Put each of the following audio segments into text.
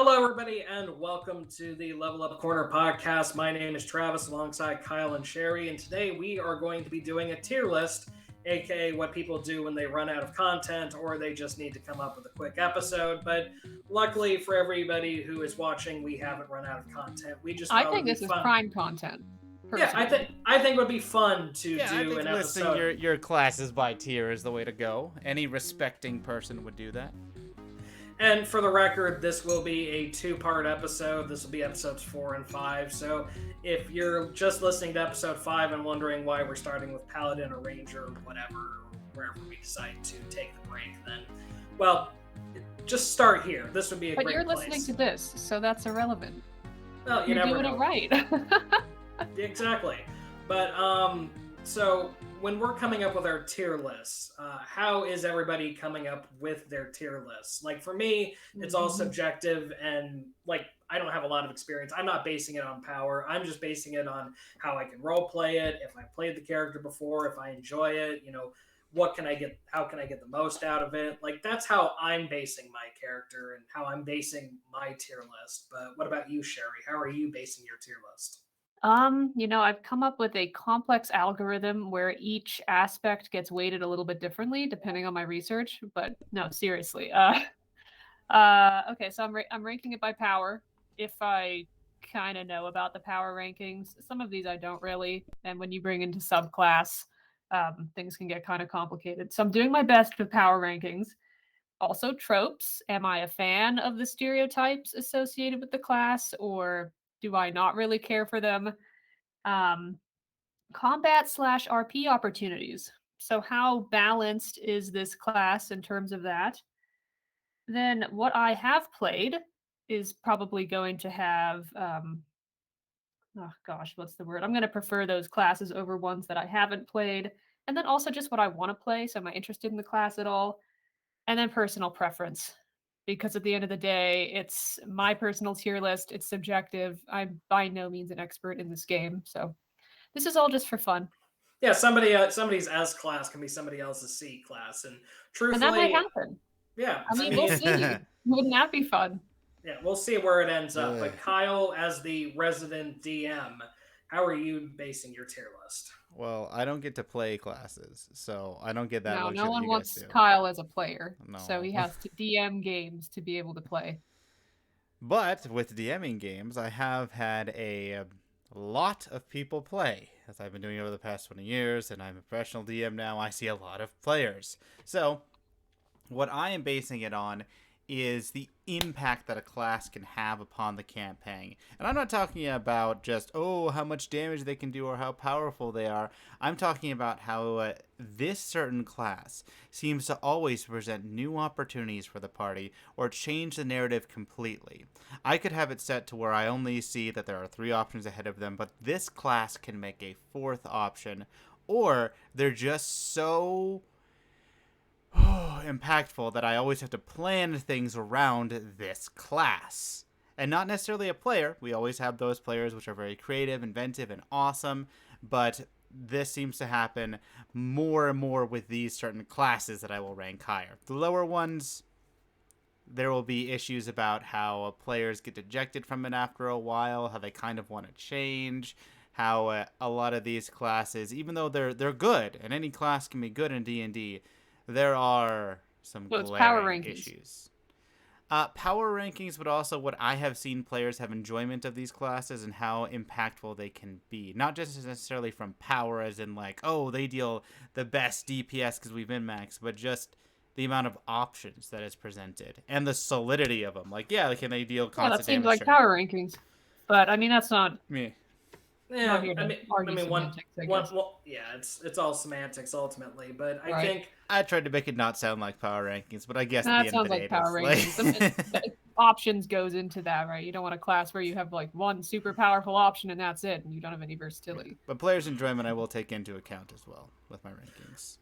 Hello, everybody, and welcome to the Level Up Corner podcast. My name is Travis alongside Kyle and Sherry, and today we are going to be doing a tier list, aka what people do when they run out of content or they just need to come up with a quick episode. But luckily for everybody who is watching, we haven't run out of content. We just I thought it think would be this is fun. prime content. Yeah, I Personally. think I think it would be fun to Yeah, I do think an listing episode. your classes by tier is the way to go. Any respecting person would do that. And for the record, this will be a two-part episode. This will be episodes 4 and 5. So if you're just listening to episode 5 and wondering why we're starting with Paladin or Ranger or whatever, or wherever we decide to take the break, then, well, just start here. This would be a But great you're place. listening to this, so that's irrelevant. Well, you You're never doing know. it right. Exactly. But, so when we're coming up with our tier lists, how is everybody coming up with their tier lists? Like for me, it's all subjective, and like I don't have a lot of experience. I'm not basing it on power. I'm just basing it on how I can role play it, if I played the character before, if I enjoy it, what can I get, how can I get the most out of it? Like that's how I'm basing my character and how I'm basing my tier list. But what about you, Sherry? How are you basing your tier list? I've come up with a complex algorithm where each aspect gets weighted a little bit differently depending on my research. But no, seriously. Okay, so I'm ranking it by power. If I kind of know about the power rankings, some of these I don't really. And when you bring into subclass, things can get kind of complicated. So I'm doing my best with power rankings. Also, tropes. Am I a fan of the stereotypes associated with the class, or do I not really care for them? Um, Combat/RP opportunities. So, how balanced is this class in terms of that? Then, what I have played is probably going to have, oh gosh, what's the word? I'm going to prefer those classes over ones that I haven't played. And then also just what I want to play. So, am I interested in the class at all? And then personal preference, because at the end of the day, it's my personal tier list. It's subjective. I'm by no means an expert in this game, so this is all just for fun. Yeah, somebody's S class can be somebody else's C class, and And that might truthfully, happen. yeah, I I mean, we'll mean, see. Wouldn't that be fun? yeah, we'll see where it ends up. Ugh. But Kyle, as the resident DM, how are you basing your tier list? Well, I don't get to play classes, so I don't get that No, luxury no that one you guys wants do. Kyle as a player, so he No. has to DM games to be able to play. But with DMing games, I have had a lot of people play. As I've been doing over the past 20 years, and I'm a professional DM now, I see a lot of players. So, what I am basing it on is the impact that a class can have upon the campaign. And I'm not talking about just, oh, how much damage they can do or how powerful they are. I'm talking about how this certain class seems to always present new opportunities for the party or change the narrative completely. I could have it set to where I only see that there are 3 options ahead of them, but this class can make a 4th option, or they're just so impactful that I always have to plan things around this class. And not necessarily a player. We always have those players which are very creative, inventive, and awesome, but this seems to happen more and more with these certain classes that I will rank higher. The lower ones, there will be issues about how players get dejected from it after a while, how they kind of want to change, how a lot of these classes, even though they're good, and any class can be good in D&D, there are some So it's power glaring rankings. issues. Power rankings, but also what I have seen players have enjoyment of these classes and how impactful they can be. Not just necessarily from power, as in like, oh, they deal the best DPS because we've min-maxed, but just the amount of options that is presented and the solidity of them. Like, yeah, can they deal Yeah, that constant seems damage? like power rankings. But I mean, that's not Me. Yeah, not here I to mean, argue one, semantics, I guess. well, yeah, it's all semantics ultimately, but I Right. think I tried to make it not sound like power rankings, but I guess at That the end of sounds the day, like power rankings. I mean, options goes into that, right? You don't want a class where you have like one super powerful option and that's it, and you don't have any versatility. But players' enjoyment I will take into account as well with my rankings.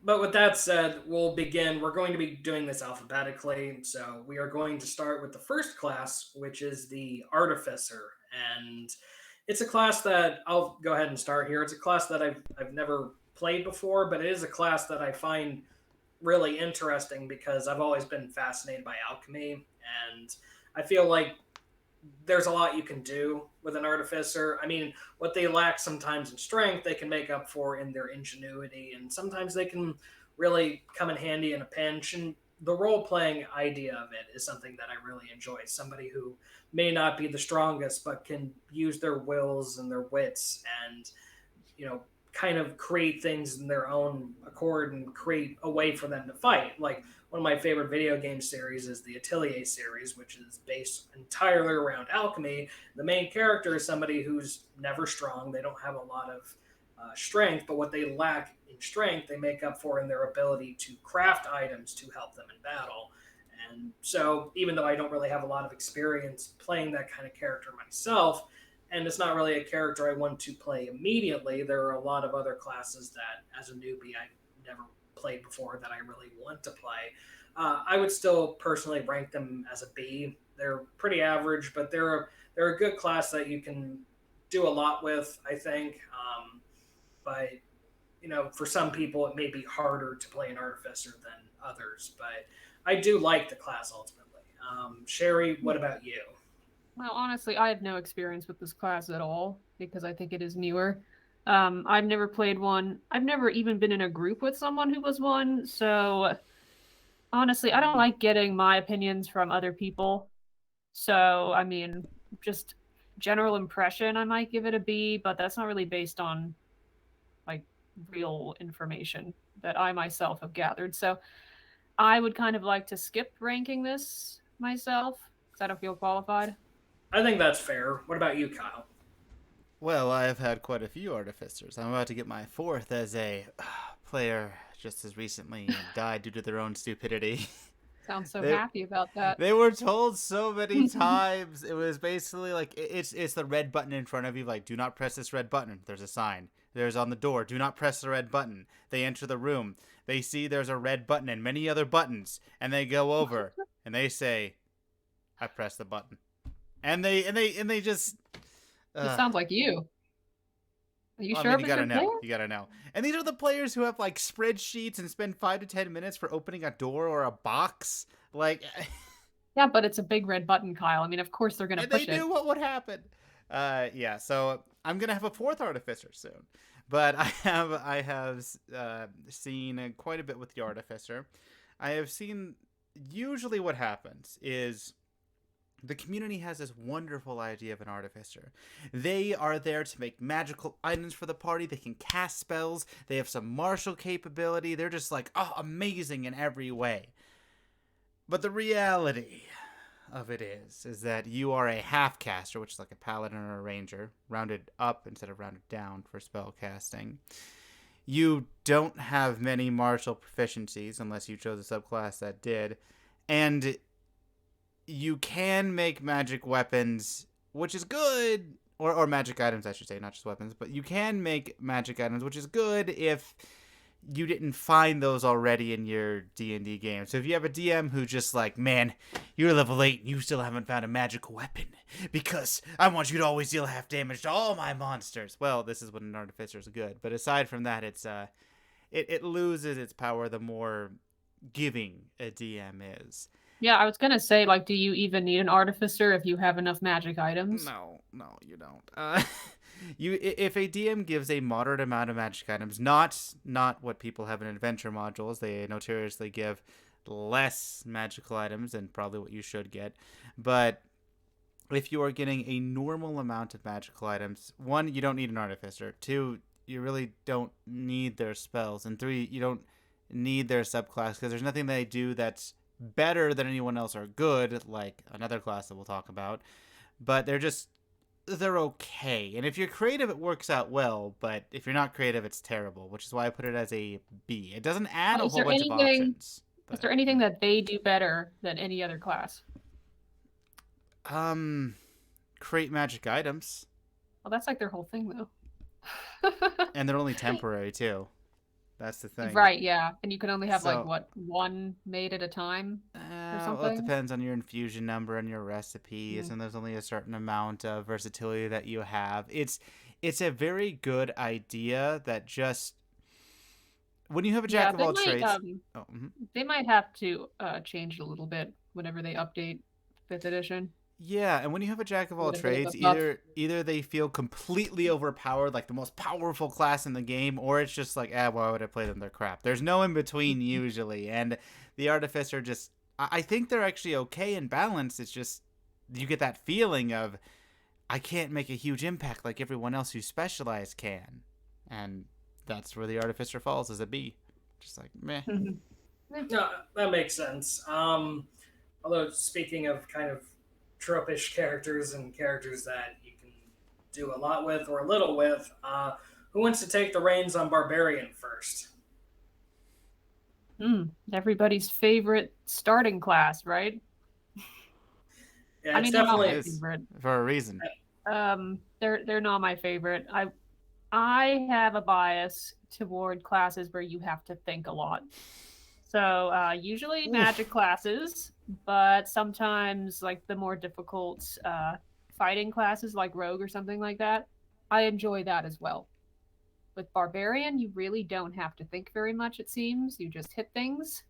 But with that said, we'll begin. We're going to be doing this alphabetically, so we are going to start with the first class, which is the Artificer, and it's a class that I'll go ahead and start here. It's a class that I've never played before, but it is a class that I find really interesting because I've always been fascinated by alchemy, And I feel like there's a lot you can do with an artificer. I mean, what they lack sometimes in strength, they can make up for in their ingenuity, and sometimes they can really come in handy in a pinch. And the role playing idea of it is something that I really enjoy. Somebody who may not be the strongest, but can use their wills and their wits and, you know, kind of create things in their own accord and create a way for them to fight. Like one of my favorite video game series is the Atelier series, which is based entirely around alchemy. The main character is somebody who's never strong. They don't have a lot of strength, but what they lack in strength, they make up for in their ability to craft items to help them in battle. And so, even though I don't really have a lot of experience playing that kind of character myself, and it's not really a character I want to play immediately. There are a lot of other classes that, as a newbie, I never played before that I really want to play. I would still personally rank them as a B. They're pretty average, but they're a good class that you can do a lot with, I think. But for some people, it may be harder to play an artificer than others. But I do like the class ultimately. Sherry, what about you? Well, honestly, I have no experience with this class at all because I think it is newer. I've never played one. I've never even been in a group with someone who was one. So honestly, I don't like getting my opinions from other people. So, I mean, just general impression, I might give it a B, but that's not really based on like real information that I myself have gathered. So I would kind of like to skip ranking this myself because I don't feel qualified. I think that's fair. What about you, Kyle? Well, I have had quite a few artificers. I'm about to get my fourth as a player just as recently died due to their own stupidity. Sounds so happy about that. They were told so many times. It was basically like it's the red button in front of you. Like, do not press this red button. There's a sign. There's on the door. Do not press the red button. They enter the room. They see there's a red button and many other buttons, and they go over and they say, "I pressed the button," and they just. It sounds like you. Are you sure? I mean, you gotta know. You gotta know. And these are the players who have like spreadsheets and spend 5 to 10 minutes for opening a door or a box. Like, yeah, but it's a big red button, Kyle. I mean, of course they're gonna push it. They knew what would happen. Yeah. So I'm gonna have a fourth artificer soon, but I have seen quite a bit with the artificer. I have seen usually what happens is. The community has this wonderful idea of an artificer. They are there to make magical items for the party. They can cast spells. They have some martial capability. They're just like, amazing in every way. But the reality of it is that you are a half caster, which is like a paladin or a ranger, rounded up instead of rounded down for spell casting. You don't have many martial proficiencies unless you chose a subclass that did. And you can make magic weapons, which is good, or magic items, I should say, not just weapons, but you can make magic items, which is good if you didn't find those already in your D&D game. So if you have a DM who just like, man, you're level 8 and you still haven't found a magical weapon because I want you to always deal half damage to all my monsters. Well, this is when an artificer is good. But aside from that, it's it loses its power the more giving a DM is. Yeah, I was gonna say, like, do you even need an artificer if you have enough magic items? No, you don't. If a DM gives a moderate amount of magic items, not what people have in adventure modules, they notoriously give less magical items than probably what you should get. But if you are getting a normal amount of magical items, 1, you don't need an artificer. 2, you really don't need their spells. And 3, you don't need their subclass because there's nothing they do that's better than anyone else or good, like another class that we'll talk about, but they're okay. And if you're creative, it works out well, but if you're not creative, it's terrible, which is why I put it as a B. It doesn't add a whole bunch of options. Is there anything that they do better than any other class? Create magic items. Well, that's like their whole thing, though. And they're only temporary, too. That's the thing. Right, yeah. And you can only have, one made at a time or something? Well, it depends on your infusion number and your recipes, and there's only a certain amount of versatility that you have. It's a very good idea that just... When you have a jack of all trades... They might have to change it a little bit whenever they update fifth edition. Yeah, and when you have a jack of all Get a bit of a trades, buff. either they feel completely overpowered, like the most powerful class in the game, or it's just like, why would I play them? They're crap. There's no in between usually, and the Artificer just, I think they're actually okay in balance. It's just you get that feeling of I can't make a huge impact like everyone else who's specialized can, and that's where the Artificer falls as a B. Just like meh. No, that makes sense. Although speaking of kind of tropish characters and characters that you can do a lot with or a little with, who wants to take the reins on Barbarian first? Everybody's favorite starting class, right? Yeah, I it's mean, they're not definitely my favorite. For a reason. They're not my favorite. I have a bias toward classes where you have to think a lot. So usually magic classes, but sometimes like the more difficult fighting classes like rogue or something like that. I enjoy that as well. With barbarian, you really don't have to think very much. It seems you just hit things,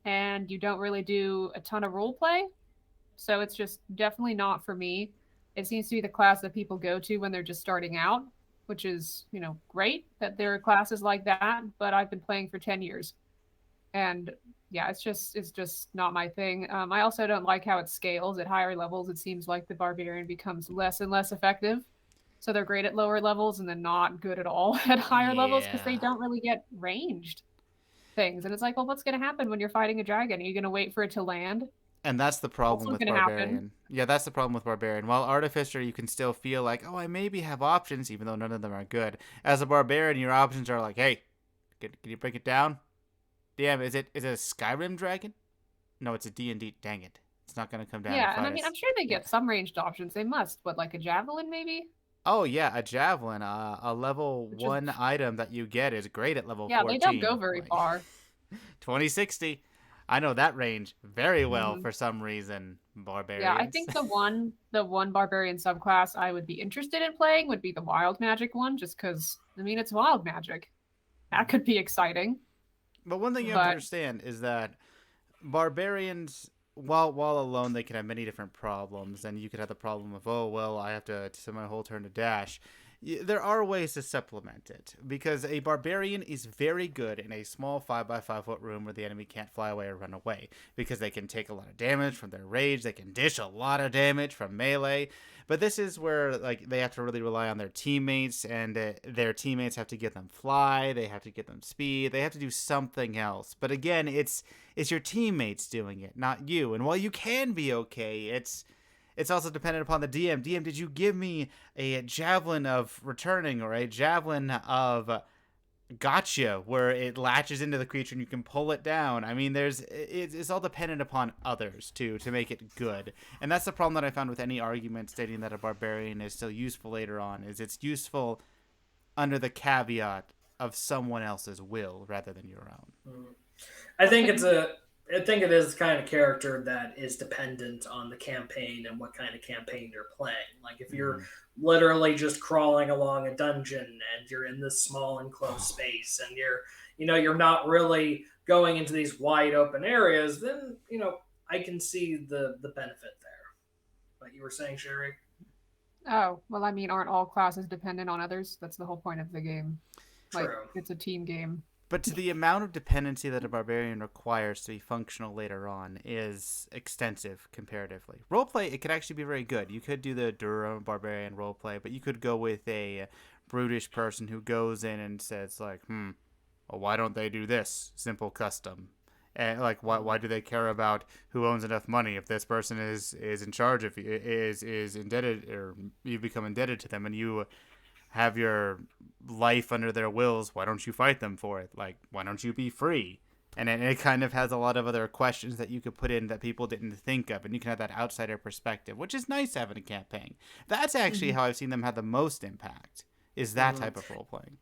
and you don't really do a ton of role play. So it's just definitely not for me. It seems to be the class that people go to when they're just starting out, which is, great that there are classes like that, but I've been playing for 10 years. And yeah, it's just not my thing. I also don't like how it scales at higher levels. It seems like the barbarian becomes less and less effective. So they're great at lower levels and then not good at all at higher levels because they Yeah. don't really get ranged things. And it's like, well, what's going to happen when you're fighting a dragon? Are you going to wait for it to land? And that's the problem Also with going to happen. Barbarian. Yeah, that's the problem with Barbarian. While Artificer, you can still feel like, I maybe have options, even though none of them are good. As a Barbarian, your options are like, hey, can you break it down? Damn, is it a Skyrim dragon? No, it's a D&D. Dang it. It's not going to come down Yeah, to and fight I mean, us. I'm sure they get some ranged options. They must, but like a javelin, maybe? Oh, yeah, a Javelin. A level Which is, 1 item that you get is great at level yeah, they don't 14. go very Like, far. 2060. I know that range very well Mhm. for some reason, Yeah, I Barbarians. think the one barbarian subclass I would be interested in playing would be the wild magic one, just because I mean it's wild magic. That could be exciting. But one thing you have to But understand is that barbarians, while alone, they can have many different problems, and you could have the problem of, I have to spend my whole turn to dash. There are ways to supplement it because a barbarian is very good in a small 5x5 foot room where the enemy can't fly away or run away because they can take a lot of damage from their rage, they can dish a lot of damage from melee. But this is where like they have to really rely on their teammates, and their teammates have to get them fly, they have to get them speed, they have to do something else. But again, it's your teammates doing it, not you. And while you can be okay, it's also dependent upon the DM. DM, did you give me a javelin of returning or a javelin of gotcha where it latches into the creature and you can pull it down? I mean, it's all dependent upon others too to make it good. And that's the problem that I found with any argument stating that a barbarian is still useful later on, is it's useful under the caveat of someone else's will rather than your own. I think it is the kind of character that is dependent on the campaign and what kind of campaign you're playing. Like if you're Mm-hmm. literally just crawling along a dungeon and you're in this small enclosed space and you're not really going into these wide open areas, then I can see the benefit there. Like you were saying, Sherry. oh, well, I mean, aren't all classes dependent on others? That's the whole point of the game. Like True. it's a team game. But to the amount of dependency that a barbarian requires to be functional later on is extensive comparatively. Roleplay, it could actually be very good. You could do the Durham barbarian roleplay, but you could go with a brutish person who goes in and says like, well, why don't they do this? Simple custom. And like, why do they care about who owns enough money? If this person is in charge, if is indebted, or you become indebted to them, and you have your life under their wills, why don't you fight them for it? Like, why don't you be free? And it kind of has a lot of other questions that you could put in that people didn't think of, and you can have that outsider perspective, which is nice to have in a campaign. That's actually how I've seen them have the most impact, is that type of role playing.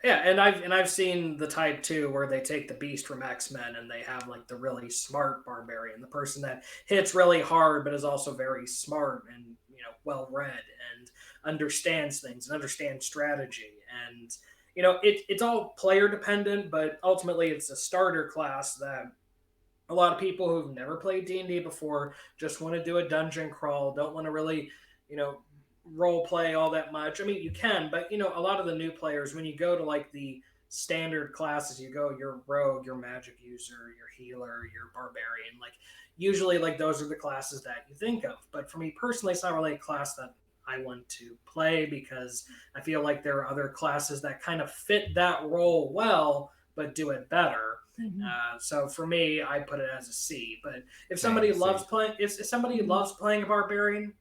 Yeah, and I've seen the type too where they take the beast from X-Men and they have like the really smart barbarian, the person that hits really hard but is also very smart and well read and understands things and understands strategy. And it's all player dependent, but ultimately it's a starter class that a lot of people who've never played D&D before just want to do a dungeon crawl, don't want to really, you know, role play all that much. I mean, you can, but you know, a lot of the new players, when you go to like the standard classes, you go your rogue, your magic user, your healer, your barbarian, like usually like those are the classes that you think of. But for me personally, it's not really a class that I want to play because I feel like there are other classes that kind of fit that role well but do it better. So for me, I put it as a C. But if somebody Same, loves same. playing, if somebody loves playing a barbarian,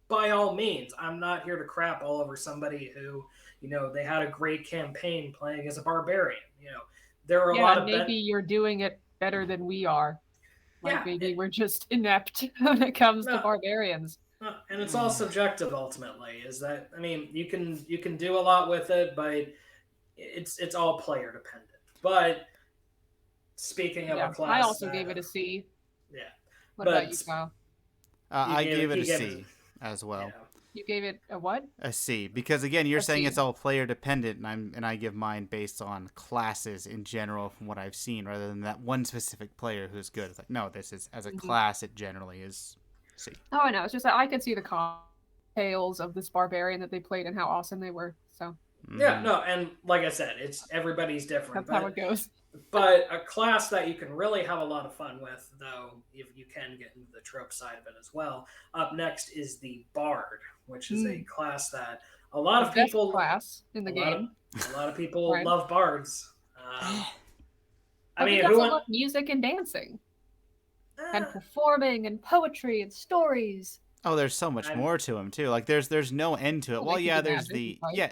by all means, I'm not here to crap all over somebody who, you know, they had a great campaign playing as a barbarian. You know, there are a Yeah, lot and of maybe you're doing it better than we are. Like yeah, maybe we're just inept when it comes to no, barbarians. and it's all subjective ultimately. Is that I mean, you can do a lot with it, but it's all player dependent. But speaking of a Yeah, I class also that gave it a C. yeah, What about but you, Kyle? I gave it he a gave it C as yeah. well. You gave it a what? A C, because again, you're A saying C. it's all player dependent, and I give mine based on classes in general from what I've seen, rather than that one specific player who's good. It's like, no, this is as a class, it generally is C. Oh, I know. It's just that I could see the tales of this barbarian that they played and how awesome they were. So Yeah, no, and like I said, it's everybody's different, that's how it goes. but a class that you can really have a lot of fun with, though, if you can get into the trope side of it as well. Up next is the bard, which is a class that a lot The of best people, class in the game. a lot of people Right. love bards. I But who mean, who doesn't went? love music and dancing Uh, and performing and poetry and stories? Oh, there's so much I'm more to him too. Like there's no end to it. Well, Well, they could yeah, do there's magic and the fight.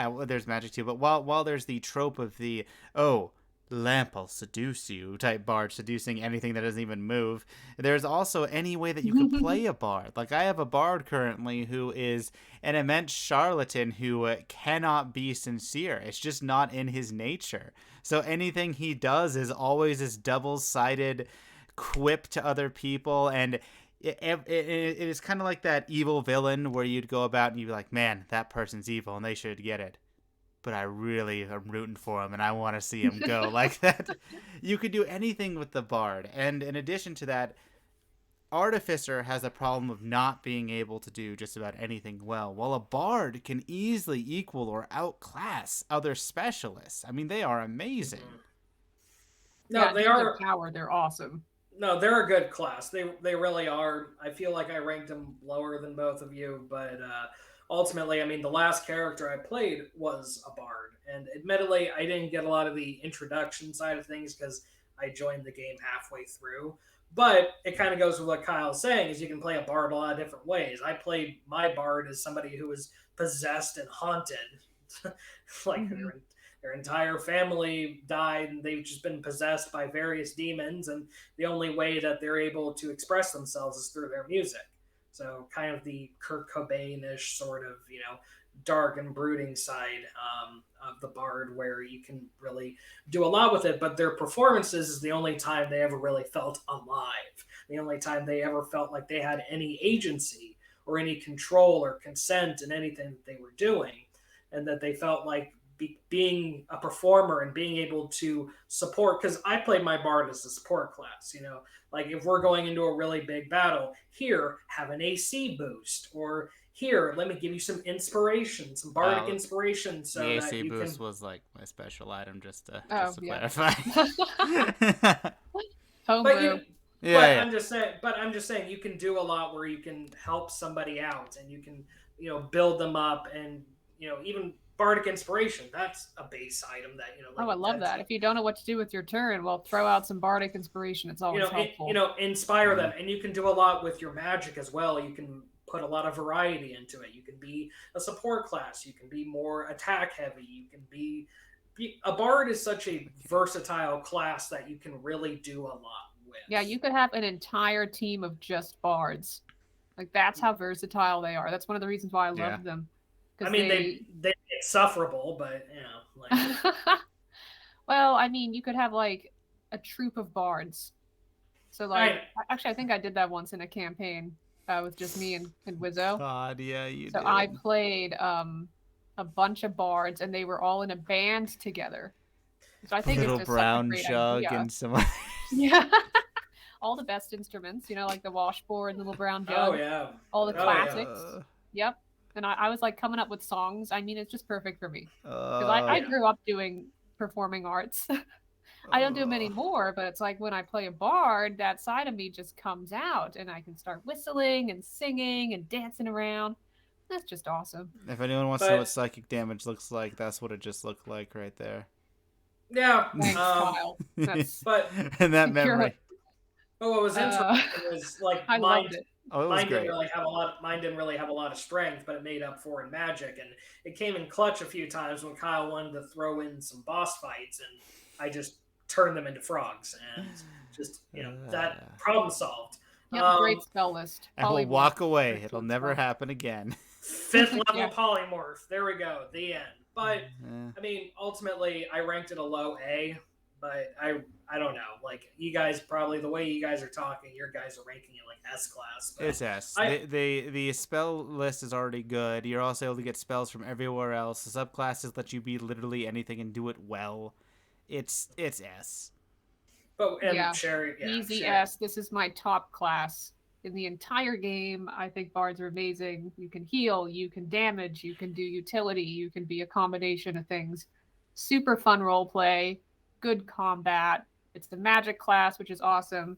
well, there's magic too. But while there's the trope of the oh lamp will seduce you type bard seducing anything that doesn't even move, there's also any way that you could play a bard. Like I have a bard currently who is an immense charlatan who cannot be sincere. It's just not in his nature. So anything he does is always this double-sided quip to other people, and it is kind of like that evil villain where you'd go about and you'd be like, man, that person's evil and they should get it. But I really am rooting for him and I want to see him go like that. You could do anything with the bard. And in addition to that, Artificer has a problem of not being able to do just about anything well, while a bard can easily equal or outclass other specialists. I mean, they are amazing. no, Yeah, they demons of are. power. They're awesome. No, they're a good class. They really are. I feel like I ranked them lower than both of you, but ultimately, I mean, the last character I played was a bard, and admittedly, I didn't get a lot of the introduction side of things because I joined the game halfway through. But it kind of goes with what Kyle's saying: is you can play a bard a lot of different ways. I played my bard as somebody who was possessed and haunted, like their entire family died and they've just been possessed by various demons, and the only way that they're able to express themselves is through their music. So kind of the Kurt Cobain-ish sort of, you know, dark and brooding side of the bard, where you can really do a lot with it, but their performances is the only time they ever really felt alive, the only time they ever felt like they had any agency or any control or consent in anything that they were doing, and that they felt like being a performer and being able to support, because I played my bard as a support class, you know, like if we're going into a really big battle, here, have an AC boost, or here, let me give you some inspiration, some bardic inspiration, so The that AC you boost can. was like my special item, just to Yeah. clarify. But Homebrew. Yeah. I'm just saying you can do a lot where you can help somebody out and you can, you know, build them up, and you know, even bardic inspiration, that's a base item that, you know, like Oh, I love that. If you don't know what to do with your turn, well, throw out some bardic inspiration. It's always helpful. inspire them, and you can do a lot with your magic as well. You can put a lot of variety into it. You can be a support class, you can be more attack heavy, you can be a bard is such a versatile class that you can really do a lot with. Yeah, you could have an entire team of just bards. Like that's how versatile they are. That's one of the reasons why I love them. I mean, they get sufferable, but you know, like. Well, I mean, you could have like a troop of bards. So like, actually, I think I did that once in a campaign with just me and Wizo. God, yeah, you So did. I played a bunch of bards, and they were all in a band together. So I think Little it's just brown such a great jug idea. and some. Yeah. all the best instruments, like the washboard, the little brown Oh jug, yeah. all the Oh yeah. classics. Yep. And I was like coming up with songs. I mean, it's just perfect for me because I Yeah. grew up doing performing arts. I don't do them anymore, but it's like when I play a bard, that side of me just comes out and I can start whistling and singing and dancing around. That's just awesome. If anyone wants to know what But psychic damage looks like, that's what it just looked like right there. yeah. Thanks, Kyle. That's But And that you're- memory. but what was interesting was like I mine. loved it. Oh, it was Mine didn't great. really have a lot. Mine didn't really have a lot of strength, but it made up for in magic, and it came in clutch a few times when Kyle wanted to throw in some boss fights, and I just turned them into frogs, and just that problem solved. You have a great spell list. And we'll Polymorph. walk away. It'll Excellent never spell. happen again. 5th level Yeah. polymorph. There we go. The end. But I mean, ultimately, I ranked it a low A. But I don't know. Like you guys, probably the way you guys are talking, your guys are ranking it like S class. But It's S. I- The spell list is already good. You're also able to get spells from everywhere else. The subclasses let you be literally anything and do it well. It's S. But and Yeah. Sherry, yeah, Easy Sherry. S. This is my top class in the entire game. I think bards are amazing. You can heal, you can damage, you can do utility, you can be a combination of things. Super fun role play, good combat. It's the magic class, which is awesome.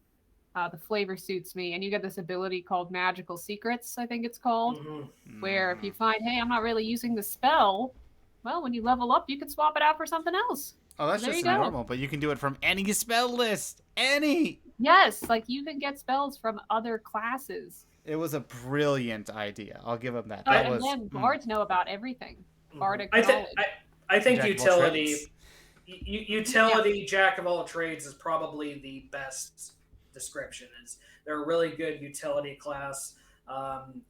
The flavor suits me, and you get this ability called Magical Secrets, I think it's called, Mhm. where if you find, hey, I'm not really using the spell, well, when you level up, you can swap it out for something else. Oh, that's There just you go. normal, but you can do it from any spell list. Any. Yes, like you can get spells from other classes. It was a brilliant idea. I'll give him that. I- That And was then bards know about everything. Bardic I think knowledge. I think Jack of all utility trades. utility jack of all trades is probably the best description. Is they're a really good utility class.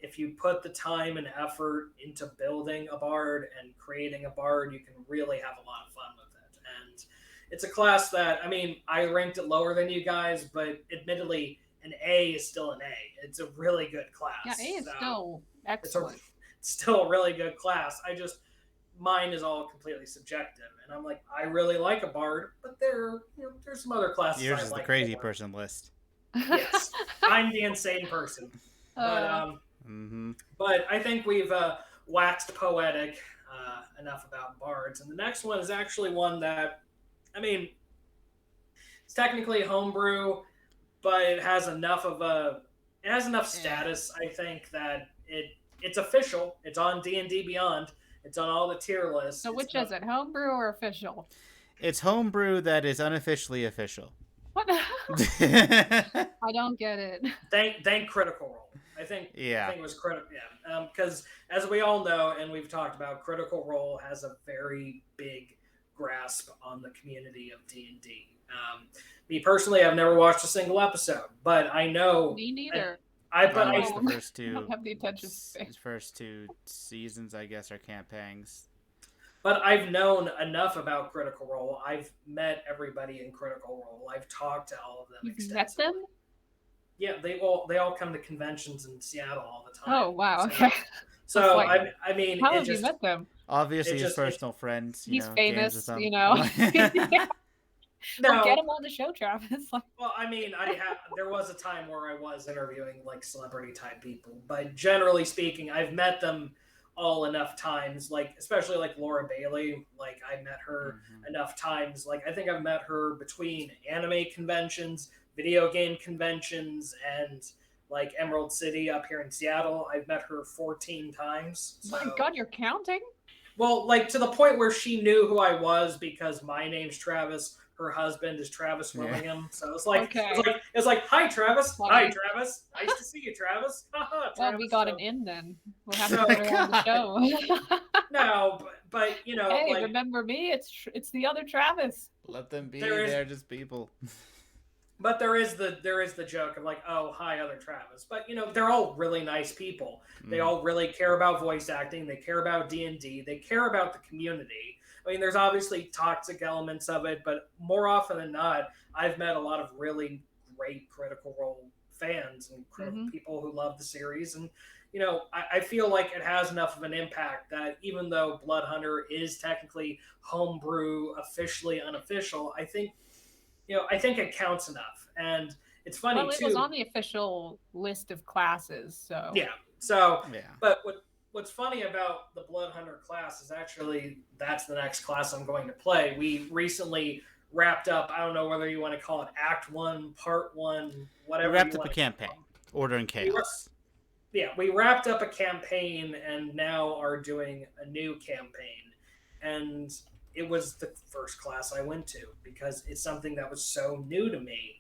If you put the time and effort into building a bard and creating a bard, you can really have a lot of fun with it. And it's a class that, I mean, I ranked it lower than you guys, but admittedly, an A is still an A. It's a really good class. Yeah, A is So still it's excellent. still a really good class. Mine is all completely subjective, and I'm like, I really like a bard, but there's some other classes Yours I is the like crazy more. person list. Yes, I'm the insane person. But I think we've waxed poetic enough about bards, and the next one is actually one that, I mean, it's technically homebrew, but it has enough status, I think, that it's official. It's on D&D Beyond. It's on all the tier lists. So which is it, homebrew or official? It's homebrew that is unofficially official. What? Yeah. I don't get it. Thank Critical Role. I think it was critical. Yeah, because as we all know, and we've talked about, Critical Role has a very big grasp on the community of D&D. Me personally, I've never watched a single episode, but I know. Me neither. I watched the first I don't have the attention span. first two seasons, I guess, are campaigns. But I've known enough about Critical Role. I've met everybody in Critical Role. I've talked to all of them. You've met them? Yeah, they all come to conventions in Seattle all the time. Oh wow! Okay. So like, I mean, how it have just, you met them? Obviously, It his just- personal friends. He's games with famous, them. you know. No. Get him on the show, Travis. Like, Well, I mean, there was a time where I was interviewing like celebrity type people, but generally speaking, I've met them all enough times. Like especially like Laura Bailey. Like I met her enough times. Like I think I've met her between anime conventions, video game conventions, and like Emerald City up here in Seattle. I've met her 14 times. So, my God, you're counting? well, like to the point where she knew who I was because my name's Travis. Her husband is Travis Willingham. So it's like, Okay. it's like, hi Travis. Funny. Hi Travis. Nice to see you, Travis. Well, we got So- an in then. We'll have to So- put her on the show. No, but you know, Hey, like remember me? It's the other Travis. Let them be. There is- They're just people. but there is the joke of like, oh, hi, other Travis. But you know, they're all really nice people. They all really care about voice acting. They care about D&D. They care about the community. I mean, there's obviously toxic elements of it, but more often than not, I've met a lot of really great Critical Role fans and people who love the series. And, you know, I feel like it has enough of an impact that even though Blood Hunter is technically homebrew, officially unofficial, I think it counts enough. And it's funny Well, it was too. on the official list of classes, so Yeah. So, Yeah. but what's funny about the Blood Hunter class is actually that's the next class I'm going to play. We recently wrapped up. I don't know whether you want to call it Act One, Part One, We whatever wrapped you up a want to campaign, call it. Order and We were, Chaos. yeah, we wrapped up a campaign and now are doing a new campaign. And it was the first class I went to because it's something that was so new to me.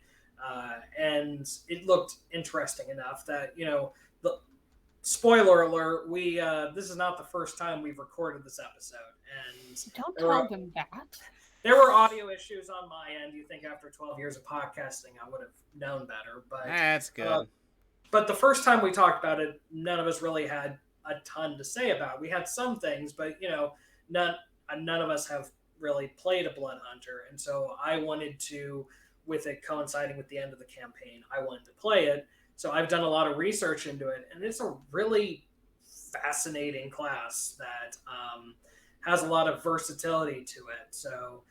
And it looked interesting enough that, the spoiler alert, we this is not the first time we've recorded this episode. And don't there tell were, them that. there were audio issues on my end. You think after 12 years of podcasting, I would have known better. But That's good. but the first time we talked about it, none of us really had a ton to say about it. We had some things, but none of us have really played a Blood Hunter, and so I wanted to, with it coinciding with the end of the campaign, I wanted to play it. So I've done a lot of research into it, and it's a really fascinating class that has a lot of versatility to it. So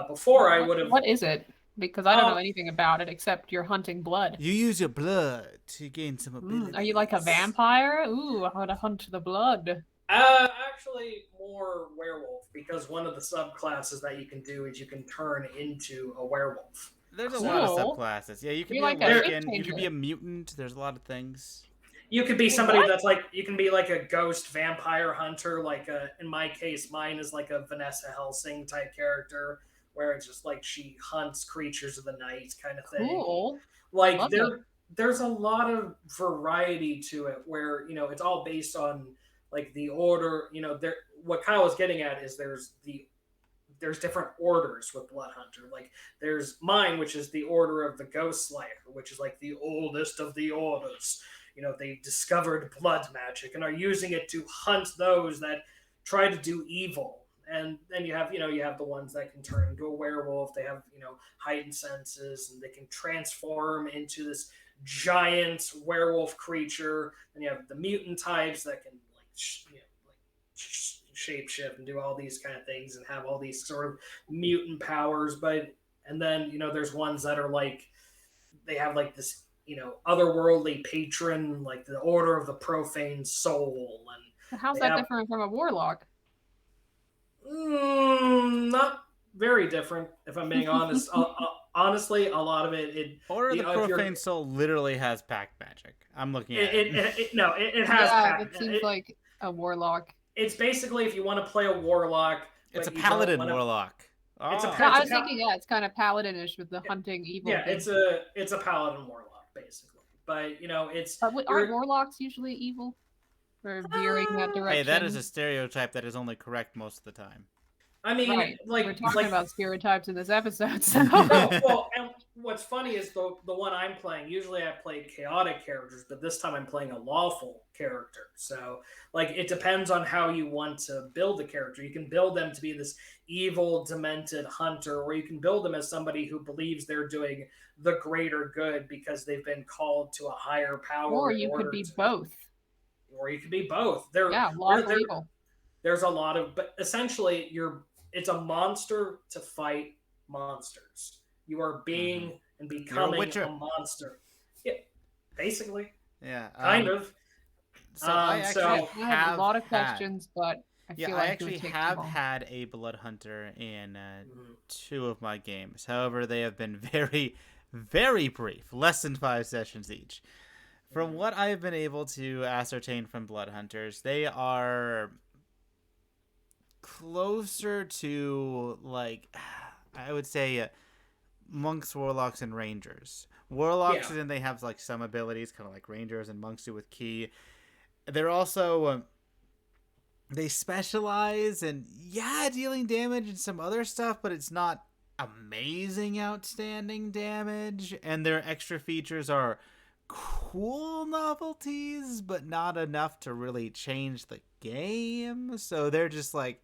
before I would have. What is it? Because I don't know anything about it except you're hunting blood. You use your blood to gain some abilities. Are you like a vampire? Ooh, I want to hunt the blood. Actually, more werewolf, because one of the subclasses that you can do is you can turn into a werewolf. There's a lot of subclasses. Yeah, you can be like a a Wiccan, you can be a mutant. There's a lot of things. You could be somebody that's like, you can be like a ghost vampire hunter. Like in my case, mine is like a Vanessa Helsing type character, where it's just like she hunts creatures of the night kind of thing. Cool. Like there's a lot of variety to it, where it's all based on like the order. There, what Kyle was getting at is there's different orders with Blood Hunter. Like there's mine, which is the Order of the Ghost Slayer, which is like the oldest of the orders. They discovered blood magic and are using it to hunt those that try to do evil. And then you have the ones that can turn into a werewolf. They have heightened senses, and they can transform into this giant werewolf creature. And you have the mutant types that can shapeshift and do all these kind of things and have all these sort of mutant powers. And then there's ones that are like, they have like this otherworldly patron, like the Order of the Profane Soul. And how's that different from a warlock? Not very different, if I'm being honest. Honestly, a lot of it. Order of the Profane Soul literally has pact magic. I'm looking at it. No, it has. Yeah, it seems like a warlock. It's basically, if you want to play a warlock, it's a paladin warlock. Oh. I was thinking, it's kind of paladinish with the hunting evil. Yeah, it's a paladin warlock basically, but it's. But aren't warlocks usually evil? Or veering that direction? Hey, that is a stereotype that is only correct most of the time. I mean, right. like we're talking about stereotypes in this episode. So. Well, and what's funny is the one I'm playing. Usually, I play chaotic characters, but this time I'm playing a lawful character. So, like, it depends on how you want to build the character. You can build them to be this evil, demented hunter, or you can build them as somebody who believes they're doing the greater good because they've been called to a higher power. Or you could be both. Or you could be both. Lawful evil. There's a lot of, but essentially, it's a monster to fight monsters. You are being and becoming a monster. Yeah, basically. Yeah. Kind of. So I have a lot of questions, but I feel like I actually have had a blood hunter in 2 of my games. However, they have been very, very brief, less than 5 sessions each. From what I have been able to ascertain from blood hunters, they are closer to, like, I would say monks, warlocks, and rangers. Warlocks, then they have like some abilities, kind of like rangers and monks do with ki. They're also they specialize in dealing damage and some other stuff, but it's not amazing, outstanding damage. And their extra features are cool novelties, but not enough to really change the game. So they're just like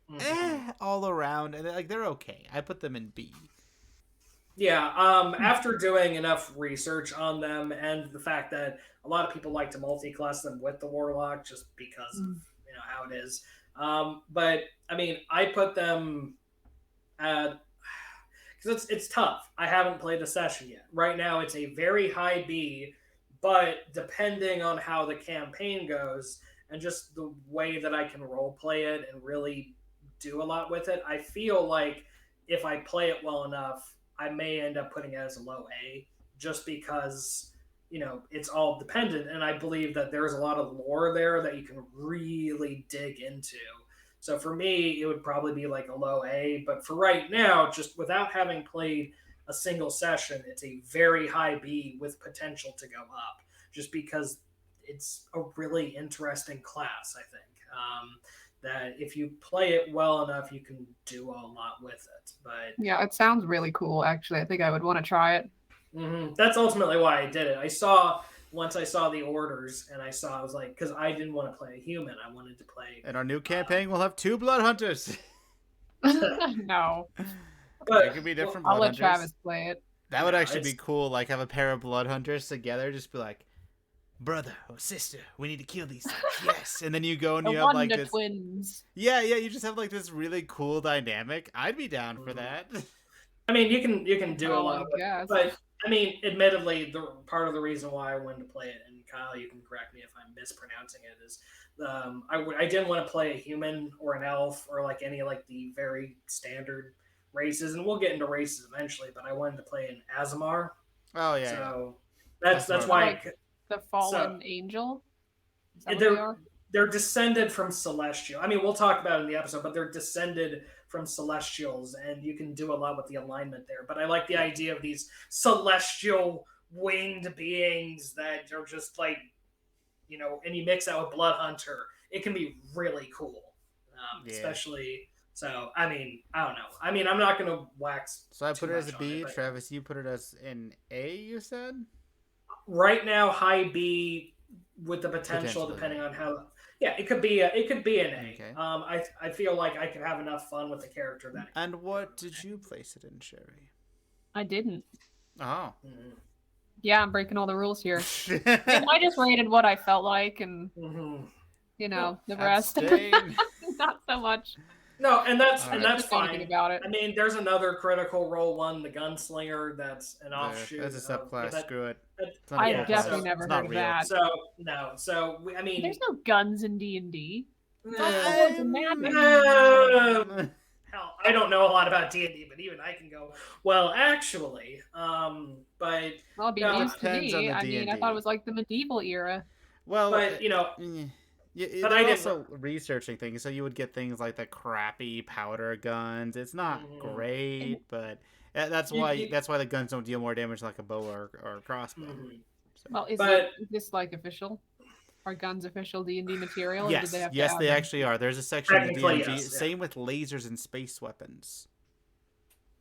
all around, and they're okay. I put them in B. Yeah, after doing enough research on them and the fact that a lot of people like to multi-class them with the warlock just because of how it is. But I mean, I put them at, because because it's tough. I haven't played a session yet. Right now, it's a very high B, but depending on how the campaign goes and just the way that I can role play it and really do a lot with it, I feel like if I play it well enough, I may end up putting it as a low A, just because it's all dependent, and I believe that there's a lot of lore there that you can really dig into. So for me, it would probably be like a low A. But for right now, just without having played a single session, it's a very high B with potential to go up, just because it's a really interesting class, I think. That if you play it well enough, you can do a lot with it. But Yeah, it sounds really cool, actually. I think I would want to try it. that's ultimately why I did it. Once I saw the orders, and I was like, because I didn't want to play a human, I wanted to play. In our new campaign, we'll have 2 blood hunters. No. But There could be different I'll blood let hunters. Travis play it. That would Yeah, actually be cool. Like have a pair of blood hunters together. Just be like, brother or sister, we need to kill these things. Yes, and then you go and The you have like Wonder this. Twins. Yeah, you just have like this really cool dynamic. I'd be down for that. I mean, you can do a Oh, lot, I guess. but I mean, admittedly, the part of the reason why I wanted to play it, and Kyle, you can correct me if I'm mispronouncing it, is I didn't want to play a human or an elf or like any like the very standard races, and we'll get into races eventually. But I wanted to play an Azamar, Oh yeah. so That's that's smart. why Like the fallen angel? Is that what they're they are? they're descended from celestial. I mean, we'll talk about it in the episode, but they're descended from celestials, and you can do a lot with the alignment there. But I like the idea of these celestial winged beings that are just like, and you mix that with Blood Hunter, it can be really cool. Yeah. Especially, so, I mean, I don't know. I mean, I'm not going to wax. So I too put it as a much on B. but Travis, you put it as an A. You said. right now, high B with the potential, Potentially. depending on how. Yeah, it could be an A. Okay. I feel like I could have enough fun with the character that. And what did you place it in, Sherry? I didn't. Oh. Yeah, I'm breaking all the rules here. I just rated what I felt like, and the rest, not so much. No, and that's All right. that's Just thinking fine. about it. I mean, there's another Critical Role 1, the Gunslinger. That's an offshoot. That's a subclass. Screw it. It's not a I full definitely class. never It's heard not of real. that. So no, I mean, There's no guns in D&D. Hell, I don't know a lot about D&D, but even I can go, well, actually, but Well, it'd be No, news to depends on me. the I mean, I D&D. thought it was like the medieval era. Well, but yeah, but they're I didn't- also researching things, so you would get things like the crappy powder guns. It's not great, but that's why the guns don't deal more damage like a bow or crossbow. So. Well, is this like official? Are guns official D&D material? Yes, or did they have to yes, add they them? actually are. There's a section in the Technically, DMG. yes, yeah. Same with lasers and space weapons.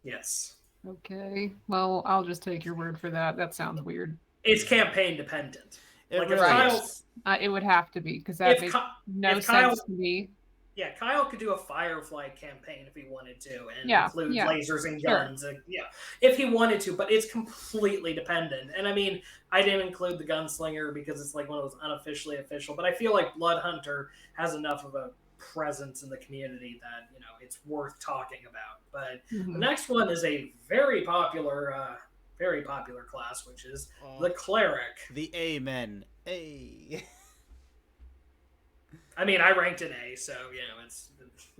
yes, Okay, well, I'll just take your word for that. That sounds weird. it's campaign dependent. It Like, really if Kyle- is. It would have to be, because that If makes Ki- no if Kyle- sense to me. Yeah, Kyle could do a Firefly campaign if he wanted to, and Yeah, include yeah, lasers and sure. guns. And, if he wanted to, but it's completely dependent. And I mean, I didn't include the Gunslinger because it's like one of those unofficially official. But I feel like Blood Hunter has enough of a presence in the community that it's worth talking about. But the next one is a very popular class, which is the Cleric. The Amen. A. I mean, I ranked an A, so it's.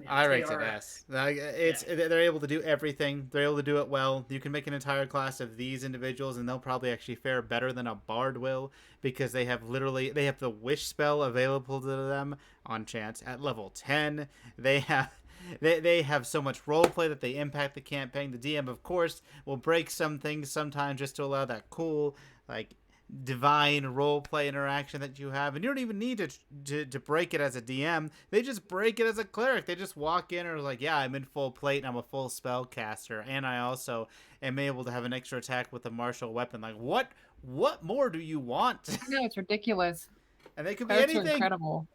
I ranked it TR. S. They're able to do everything. They're able to do it well. You can make an entire class of these individuals, and they'll probably actually fare better than a bard will, because they have the wish spell available to them on chance at level 10. They have so much roleplay that they impact the campaign. The DM, of course, will break some things sometimes just to allow that cool, like, divine roleplay interaction that you have, and you don't even need to break it as a DM. They just break it as a cleric. They just walk in and are like, yeah, I'm in full plate and I'm a full spellcaster, and I also am able to have an extra attack with a martial weapon. Like, what more do you want? No, it's ridiculous. And they could be Clerics are anything. incredible.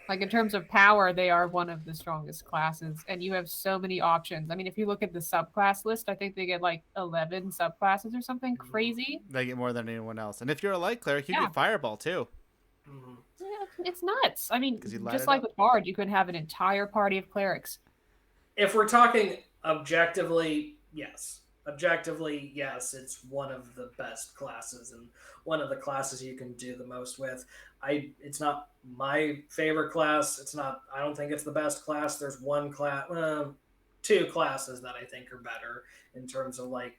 Like, in terms of power, they are one of the strongest classes, and you have so many options. I mean, if you look at the subclass list, I think they get like 11 subclasses or something crazy. They get more than anyone else. And if you're a light cleric, you Yeah. get fireball too. Yeah, it's nuts. I mean, 'Cause you light just it like up. with Bard, you could have an entire party of clerics. If we're talking objectively yes. Objectively, yes, it's one of the best classes and one of the classes you can do the most with. It's not my favorite class. It's not. I don't think it's the best class. There's one class, two classes that I think are better in terms of like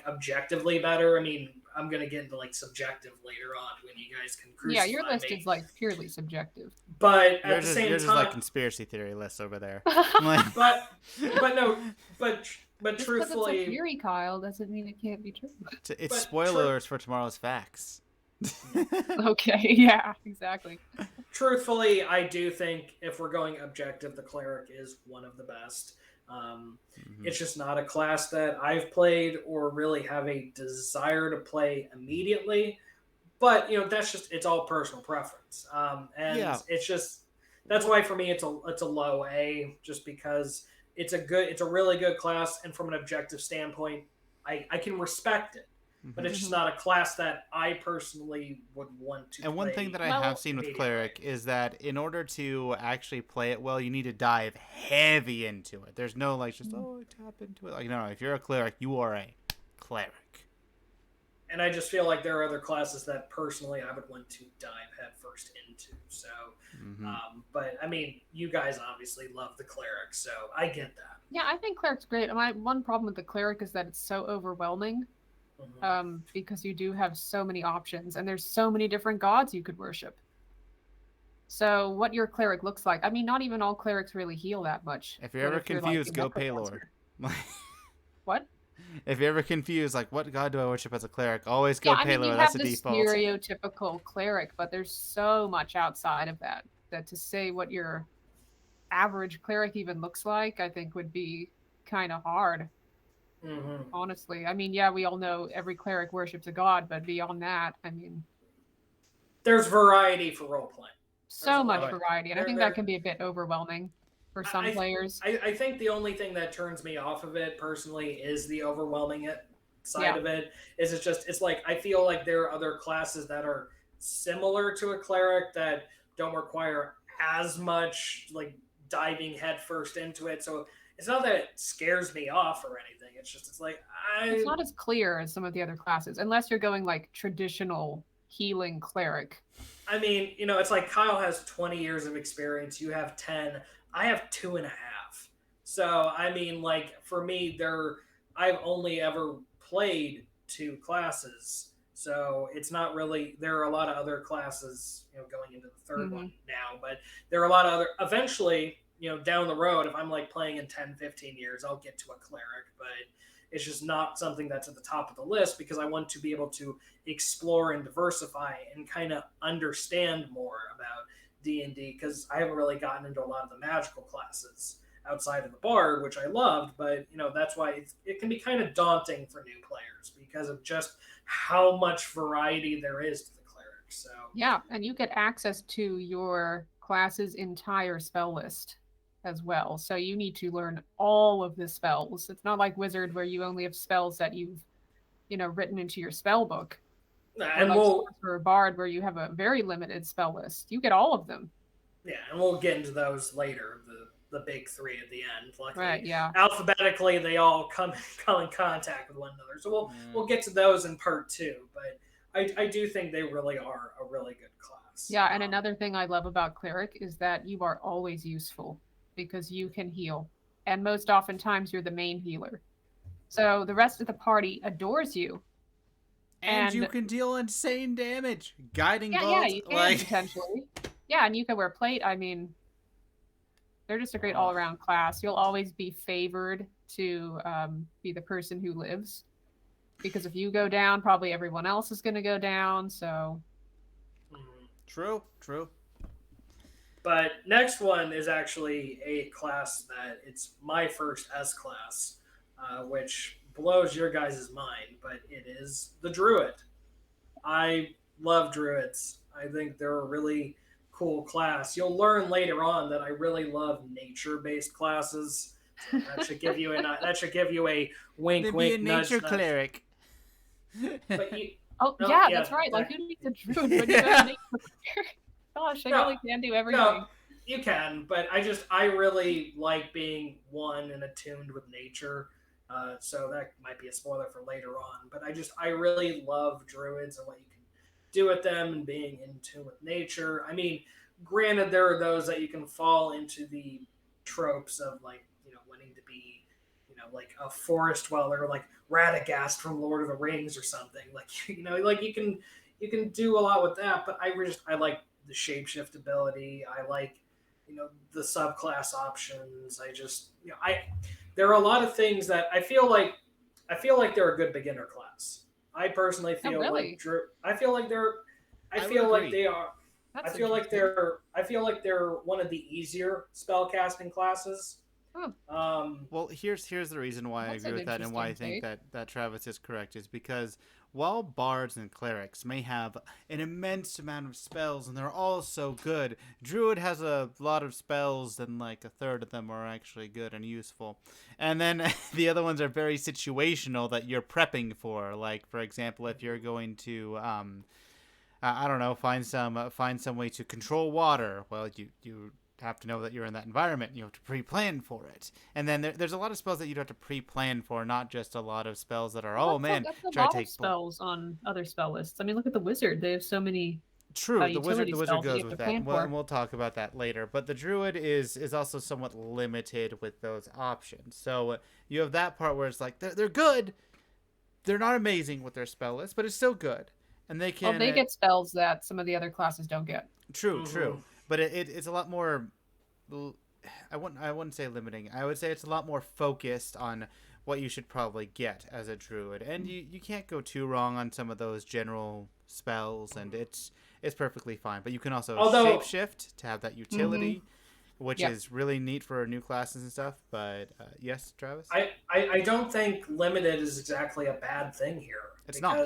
objectively better. I mean, I'm gonna get into like subjective later on when you guys can Yeah, your crucify list me. is like purely subjective. But at the Yours same is like time, conspiracy theory lists over there. but no, but Just because it's a truthfully, theory, Kyle, doesn't mean it can't be true. It's But spoilers for tomorrow's facts. Okay, yeah, exactly. truthfully, I do think if we're going objective, the cleric is one of the best. It's just not a class that I've played or really have a desire to play immediately. But it's all personal preference, and Yeah. it's just that's why for me it's a low A, just because it's a really good class, and from an objective standpoint, I can respect it. But it's just not a class that I personally would want to And one play. thing that I Well, have seen with Cleric is that in order to actually play it well, you need to dive heavy into it. There's no like just tap into it. Like no, if you're a Cleric, you are a Cleric. And I just feel like there are other classes that personally I would want to dive headfirst into. So, but I mean, you guys obviously love the cleric, so I get that. Yeah, I think cleric's great. My one problem with the cleric is that it's so overwhelming, because you do have so many options and there's so many different gods you could worship. So what your cleric looks like, I mean, not even all clerics really heal that much. If you're ever confused, go Paylor. What? If you're ever confused, like what god do I worship as a cleric? Always go Paylor. I mean, you That's have the the default. stereotypical cleric, but there's so much outside of that to say what your average cleric even looks like, I think would be kind of hard. Honestly, I mean, yeah, we all know every cleric worships a god, but beyond that, I mean, there's variety for role playing. So much variety, and I think that can be a bit overwhelming for some players. I think the only thing that turns me off of it personally is the overwhelming side of it. It's like I feel like there are other classes that are similar to a cleric that don't require as much like diving headfirst into it. So it's not that it scares me off or anything. It's not as clear as some of the other classes, unless you're going like traditional healing cleric. I mean, it's like Kyle has 20 years of experience. You have 10. I have 2.5. So, I mean, like, for me, I've only ever played 2 classes. So, it's not really, there are a lot of other classes, going into the third one now. But there are a lot of other, eventually, down the road, if I'm like playing in 10, 15 years, I'll get to a cleric. But it's just not something that's at the top of the list because I want to be able to explore and diversify and kind of understand more about D&D because I haven't really gotten into a lot of the magical classes outside of the bard, which I loved, but that's why it can be kind of daunting for new players because of just how much variety there is to the cleric. So yeah, and you get access to your class's entire spell list as well. So you need to learn all of the spells. It's not like Wizard where you only have spells that you've, written into your spell book. And like Sorcerer or Bard where you have a very limited spell list. You get all of them. Yeah, and we'll get into those later, the big 3 at the end. Luckily, right, yeah. Alphabetically, they all come in contact with one another. So we'll get to those in part 2. But I do think they really are a really good class. Yeah, and another thing I love about Cleric is that you are always useful because you can heal. And most oftentimes you're the main healer. So the rest of the party adores you. And you can deal insane damage. Guiding bolt. Yeah, you can potentially. Yeah, and you can wear plate. I mean, they're just a great all-around class. You'll always be favored to be the person who lives. Because if you go down, probably everyone else is going to go down, so... True. But next one is actually a class that it's my first S class, which blows your guys' mind, but it is the Druid. I love Druids. I think they're a really cool class. You'll learn later on that I really love nature-based classes. So that should give you a wink, Maybe wink, a nudge, nature nudge. cleric. But that's right. Like, who needs a Druid when you have a nature cleric? Gosh, I really can do everything. No, you can, but I really like being one and attuned with nature. So that might be a spoiler for later on. But I really love druids and what you can do with them and being in tune with nature. I mean, granted, there are those that you can fall into the tropes of like wanting to be like a forest dweller, like Radagast from Lord of the Rings or something. Like like you can do a lot with that. But I like the shapeshift ability. I like the subclass options. I just I there are a lot of things that I feel like they're a good beginner class. I personally Oh, feel like really? Drew. I feel like they're. I I would feel like agree. they are. I That's feel like interesting. they're. I feel like they're one of the easier spellcasting classes. Oh, Well, here's the reason why I that's agree an with that and why I interesting think take. that Travis is correct is because while bards and clerics may have an immense amount of spells and they're all so good, druid has a lot of spells and like a third of them are actually good and useful. And then the other ones are very situational that you're prepping for. Like for example, if you're going to I don't know, find some way to control water. Well, you have to know that you're in that environment. You have to pre-plan for it. And then there's a lot of spells that you have to pre-plan for, not just a lot of spells that are Well, oh man, that's a try to lot of take spells on other spell lists. I mean, look at the wizard. They have so many True, utility the wizard spells that you goes have to with that, plan and for. we'll talk about that later. But the druid is also somewhat limited with those options. So you have that part where it's like they're good, they're not amazing with their spell list, but it's still good, and they Well, can they get spells that some of the other classes don't get. true, but it's a lot more I wouldn't say limiting. I would say it's a lot more focused on what you should probably get as a druid, and you can't go too wrong on some of those general spells, and it's perfectly fine. But you can also Although shapeshift to have that Mm-hmm. utility, which Yep. is really neat for new classes and stuff. But yes, Travis, I don't think limited is exactly a bad thing here it's not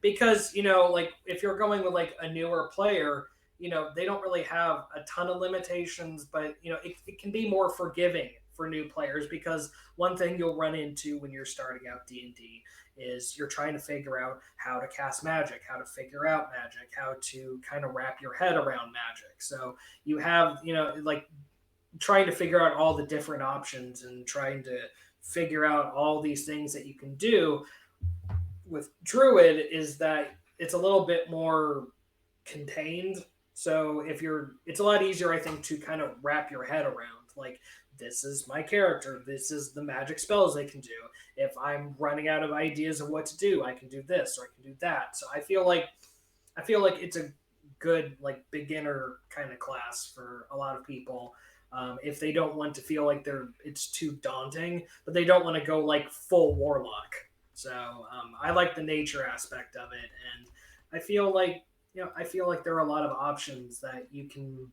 because like if you're going with like a newer player, they don't really have a ton of limitations, but it can be more forgiving for new players because one thing you'll run into when you're starting out D&D is you're trying to figure out how to cast magic, how to figure out magic, how to kind of wrap your head around magic. So you have like trying to figure out all the different options and trying to figure out all these things that you can do with druid is that it's a little bit more contained. So it's a lot easier, I think, to kind of wrap your head around. Like, this is my character. This is the magic spells they can do. If I'm running out of ideas of what to do, I can do this or I can do that. So I feel like it's a good like beginner kind of class for a lot of people. If they don't want to feel like it's too daunting, but they don't want to go like full warlock. So I like the nature aspect of it, and I feel like there are a lot of options that you can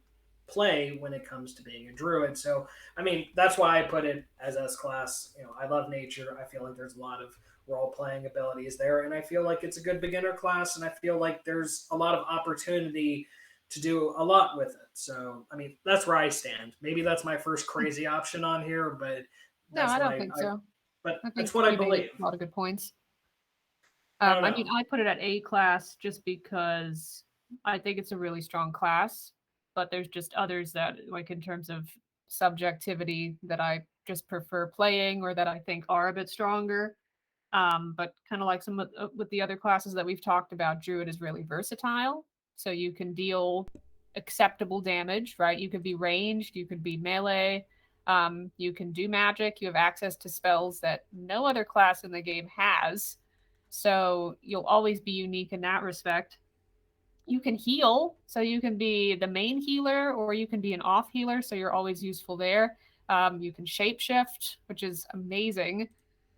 play when it comes to being a druid. So I mean, that's why I put it as S class. I love nature. I feel like there's a lot of role playing abilities there, and I feel like it's a good beginner class, and I feel like there's a lot of opportunity to do a lot with it. So I mean, that's where I stand. Maybe that's my first crazy option on here, but No, that's I what don't I, think I so. but I that's think what I you made believe. a lot of good points. I don't I know. mean, I put it at A class just because I think it's a really strong class, but there's just others that, like in terms of subjectivity, that I just prefer playing or that I think are a bit stronger. But kind of like some with the other classes that we've talked about, Druid is really versatile, so you can deal acceptable damage, right? You could be ranged, you could be melee, you can do magic, you have access to spells that no other class in the game has. So you'll always be unique in that respect. You can heal, so you can be the main healer or you can be an off healer, so you're always useful there. You can shapeshift, which is amazing.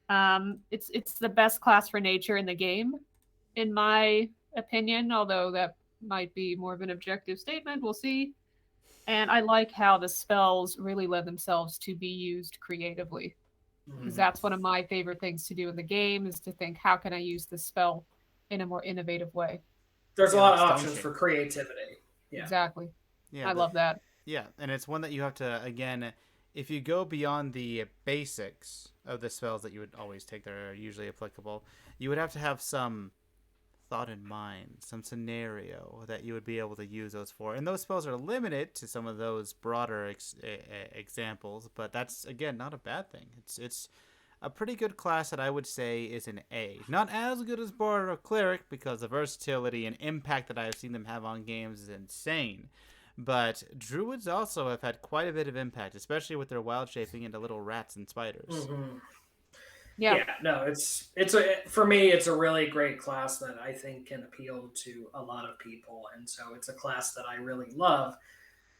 It's the best class for nature in the game, in my opinion, although that might be more of an objective statement. We'll see. And I like how the spells really lend themselves to be used creatively, because Mhm. that's one of my favorite things to do in the game is to think, how can I use this spell in a more innovative way? There's a yeah, lot like of options stonking. for creativity. Yeah. Exactly. Yeah, I love that. yeah, and it's one that you have to again. If you go beyond the basics of the spells that you would always take that are usually applicable, you would have to have some thought in mind, some scenario that you would be able to use those for. And those spells are limited to some of those broader examples, but that's again not a bad thing. It's a pretty good class that I would say is an A. Not as good as Bard or Cleric because the versatility and impact that I've seen them have on games is insane. But Druids also have had quite a bit of impact, especially with their wild shaping into little rats and spiders. Mm-hmm. Yeah. Yeah, no, for me, it's a really great class that I think can appeal to a lot of people, and so it's a class that I really love.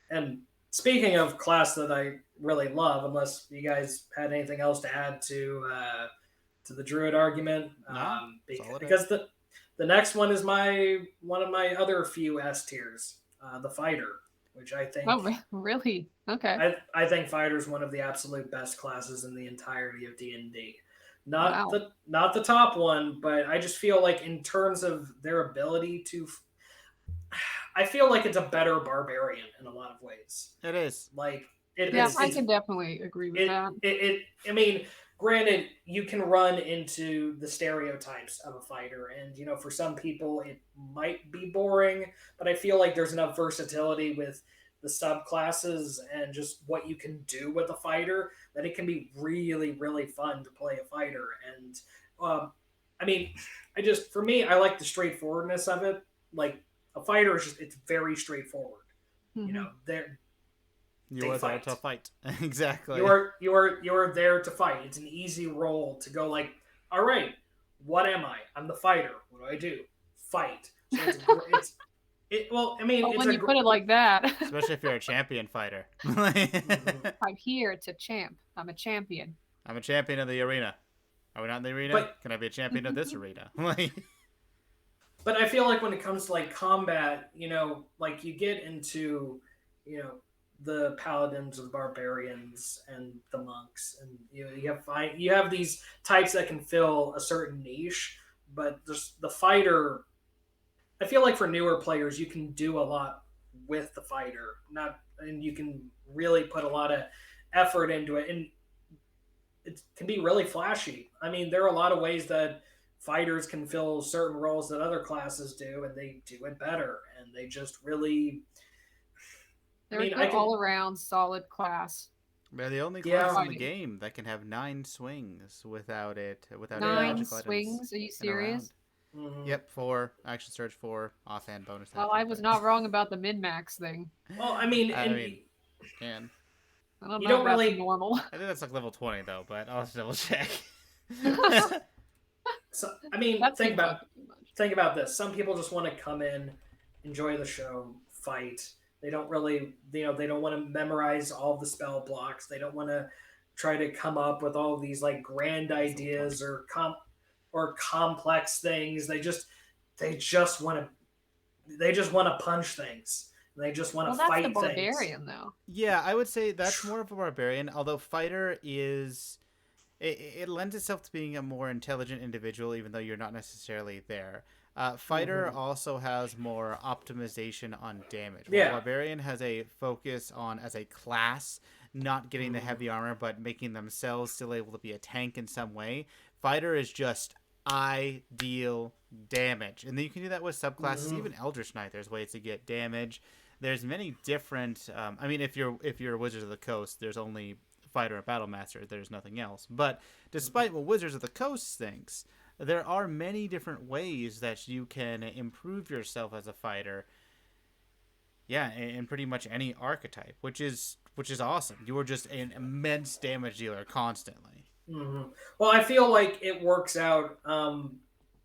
And speaking of class that I really love, unless you guys had anything else to add to the druid argument, No, because the next one is one of my other few S tiers, the fighter, which I think Oh, really? Okay. I think fighter is one of the absolute best classes in the entirety of D&D. Wow. Not the top one, but I just feel like in terms of their ability to, I feel like it's a better barbarian in a lot of ways. It is. Like I can definitely agree with that. I mean, granted, you can run into the stereotypes of a fighter, and for some people it might be boring, but I feel like there's enough versatility with the subclasses and just what you can do with a fighter that it can be really, really fun to play a fighter. And I mean, for me, I like the straightforwardness of it. Like a fighter is it's very straightforward. Mm-hmm. You are there to fight. Exactly. You are there to fight. It's an easy role to go like, all right, what am I? I'm the fighter. What do I do? Fight. So when you put it like that, especially if you're a champion fighter. I'm here to champ. I'm a champion. I'm a champion of the arena. Are we not in the arena? Can I be a champion of this arena? But I feel like when it comes to like combat, like you get into, the paladins or the barbarians and the monks, and you have these types that can fill a certain niche, but the fighter, I feel like for newer players you can do a lot with the fighter, and you can really put a lot of effort into it, and it can be really flashy. I mean, there are a lot of ways that fighters can fill certain roles that other classes do, and they do it better, and they just really. They're an all-around solid class. They're the only class in the game that can have 9 swings without 9 swings? Are you serious? Mm-hmm. Yep, 4 action surge, 4 offhand bonus. Well, I was not wrong about the min-max thing. Well, I mean, I don't you know don't really normal. I think that's like level 20 though, but I'll have to double check. So I mean, think about this. Some people just want to come in, enjoy the show, fight. They don't really, they don't want to memorize all the spell blocks. They don't want to try to come up with all these like grand ideas or complex things. They just want to punch things. They just want to fight things. That's the barbarian, though. Yeah, I would say that's more of a barbarian. Although fighter is, it lends itself to being a more intelligent individual, even though you're not necessarily there. Fighter also has more optimization on damage. Yeah. Barbarian has a focus on, as a class, not getting the heavy armor, but making themselves still able to be a tank in some way. Fighter is just, I deal damage. And then you can do that with subclasses. Even Eldritch Knight, there's ways to get damage. There's many different, I mean, if you're Wizards of the Coast, there's only Fighter and Battlemaster. There's nothing else. But despite what Wizards of the Coast thinks, there are many different ways that you can improve yourself as a fighter. Yeah, in pretty much any archetype, which is awesome. You are just an immense damage dealer constantly. Mm-hmm. Well, I feel like it works out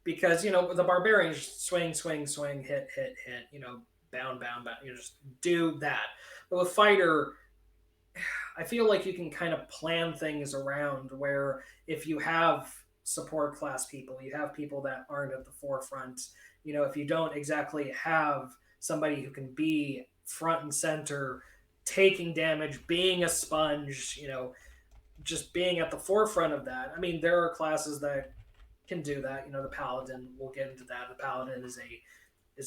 because the barbarians swing, hit, bound, just do that. But with fighter, I feel like you can kind of plan things around where if you have support class people, you have people that aren't at the forefront, if you don't exactly have somebody who can be front and center taking damage, being a sponge, just being at the forefront of that. I mean, there are classes that can do that. The paladin, we'll get into that. The paladin is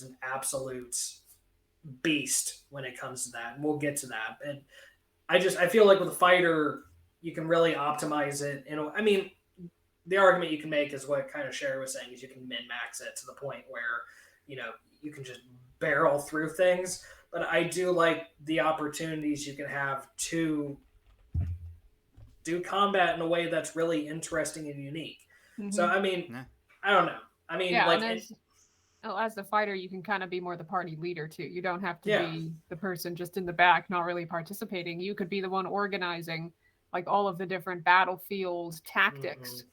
an absolute beast when it comes to that, and we'll get to that. And I feel like with a fighter, you can really optimize it. I mean, the argument you can make is what kind of Sherry was saying, is you can min-max it to the point where, you can just barrel through things. But I do like the opportunities you can have to do combat in a way that's really interesting and unique. So Mhm. I mean, Yeah. I don't know. I mean, Yeah, like, and as the fighter, you can kind of be more the party leader too. You don't have to yeah. be the person just in the back, not really participating. You could be the one organizing like all of the different battlefield tactics. Mhm.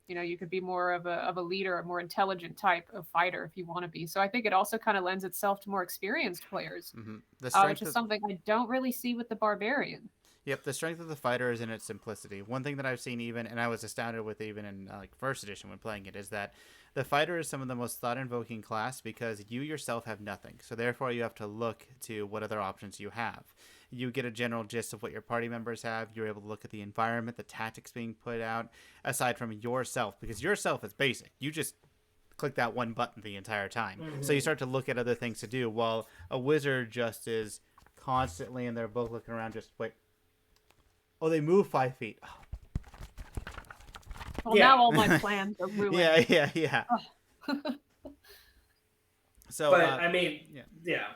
You know, you could be more of a leader, a more intelligent type of fighter if you want to be. So I think it also kind of lends itself to more experienced players, The which strength is of something I don't really see with the barbarian. Yep, the strength of the fighter is in its simplicity. One thing that I've seen even, and I was astounded with even in like first edition when playing it, is that the fighter is some of the most thought-invoking class because you yourself have nothing. So therefore, you have to look to what other options you have. You get a general gist of what your party members have. You're able to look at the environment, the tactics being put out, aside from yourself, because yourself is basic. You just click that one button the entire time. So you Mhm. start to look at other things to do, while a wizard just is constantly, and they're both looking around, just wait. Oh, they move 5 feet. Well, Yeah. now all my plans are ruined. Yeah. So, But I mean, yeah. yeah.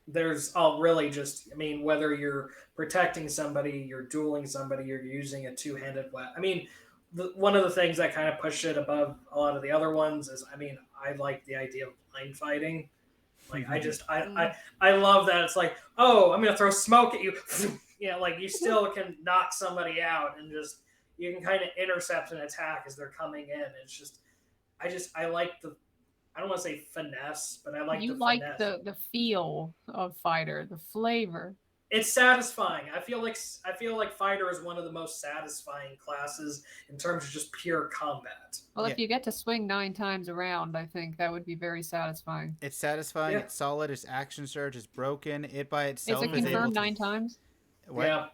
There's all really just, I mean, whether you're protecting somebody, you're dueling somebody, you're using a two-handed weapon. I mean, one of the things that kind of pushed it above a lot of the other ones is, I mean, I like the idea of blind fighting. Like, I love that. It's like, oh, I'm gonna throw smoke at you. Like you still can knock somebody out, and just you can kind of intercept an attack as they're coming in. It's just, I like the, I don't want to say finesse, but I like You the like finesse. the feel of fighter, the flavor. It's satisfying. I feel like fighter is one of the most satisfying classes in terms of just pure combat. Well, Yeah. if you get to swing 9 times around, I think that would be very satisfying. It's satisfying. Yeah. It's solid. Its action surge is broken. It by Is itself it is able confirmed to. 9 times? What? Yeah.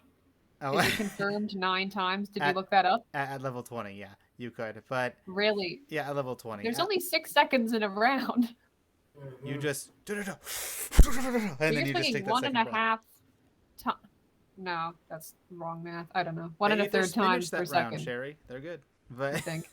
Oh, Is it confirmed 9 times? Did you At- look that up? at level 20, yeah, you could. But Really? yeah, at level 20, There's only 6 seconds in a round. you Mhm. just and So then you're you just swinging take that one and second a breath. half time. No, that's wrong math. I don't know. One Hey, and a if there's third times spinach per that round, second, Sherry, they're good. I But think.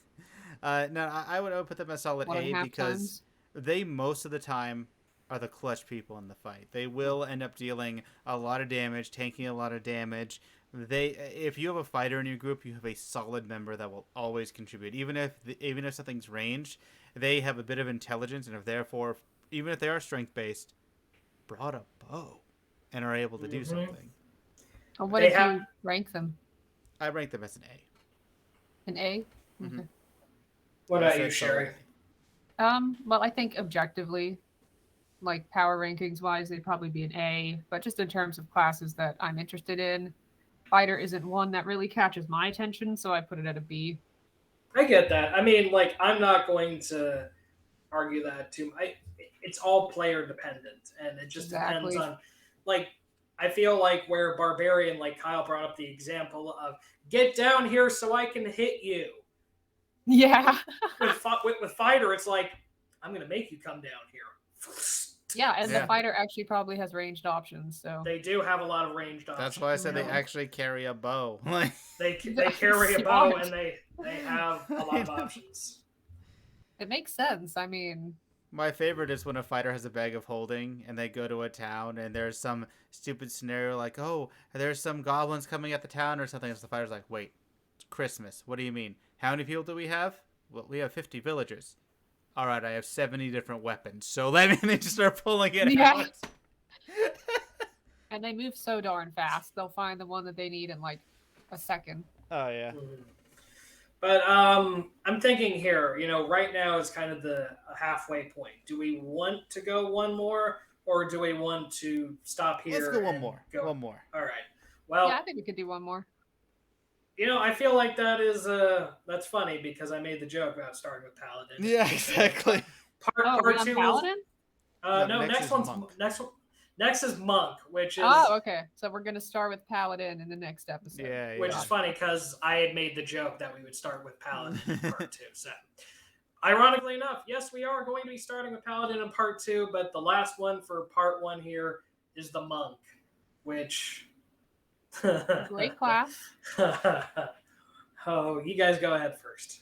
no, I would put them a solid One and A a half because times. they most of the time are the clutch people in the fight. They will end up dealing a lot of damage, tanking a lot of damage. If you have a fighter in your group, you have a solid member that will always contribute. Even if something's ranged, they have a bit of intelligence, and if therefore, even if they are strength based, brought a bow and are able to do Mhm. something. Well, what They if have- you rank them? I rank them as an A. An A? Mhm. Okay. What I about you, said solid Sherry? A. Well, I think objectively, like power rankings wise, they'd probably be an A. But just in terms of classes that I'm interested in, fighter isn't one that really catches my attention, so I put it at a B. I get that. I mean, like, I'm not going to argue that too. It's all player dependent, and it just depends Exactly. on, like, I feel like where barbarian, like Kyle brought up the example of get down here so I can hit you. Yeah. With fighter, it's like I'm gonna make you come down here. Yeah, and Yeah. the fighter actually probably has ranged options, so They do have a lot of ranged options. That's why I said they Yeah. actually carry a bow. Like They carry a bow Smart. and they have a lot of options. it makes sense. I mean, my favorite is when a fighter has a bag of holding and they go to a town and there's some stupid scenario like, oh, there's some goblins coming at the town or something. And the fighter's like, wait, it's Christmas. What do you mean? How many people do we have? Well, we have 50 villagers. All right, I have 70 different weapons. So let me they just start pulling it Yeah. out. and they move so darn fast. They'll find the one that they need in like a second. Oh, yeah. Mhm. But I'm thinking here, right now is kind of the halfway point. Do we want to go one more, or do we want to stop here? Let's go one and more. Go? One more. All right. Well, Yeah, I think we could do one more. I feel like that's funny because I made the joke about starting with Paladin. Yeah, exactly. Oh, we're Part on two. Paladin? No, next next is one's Monk. next is Monk, which is Oh, okay. So we're gonna start with Paladin in the next episode. Yeah, which yeah. is funny because I had made the joke that we would start with Paladin in part 2. So, ironically enough, yes, we are going to be starting with Paladin in part 2, but the last one for part 1 here is the Monk, which Great class. Oh, you guys go ahead first.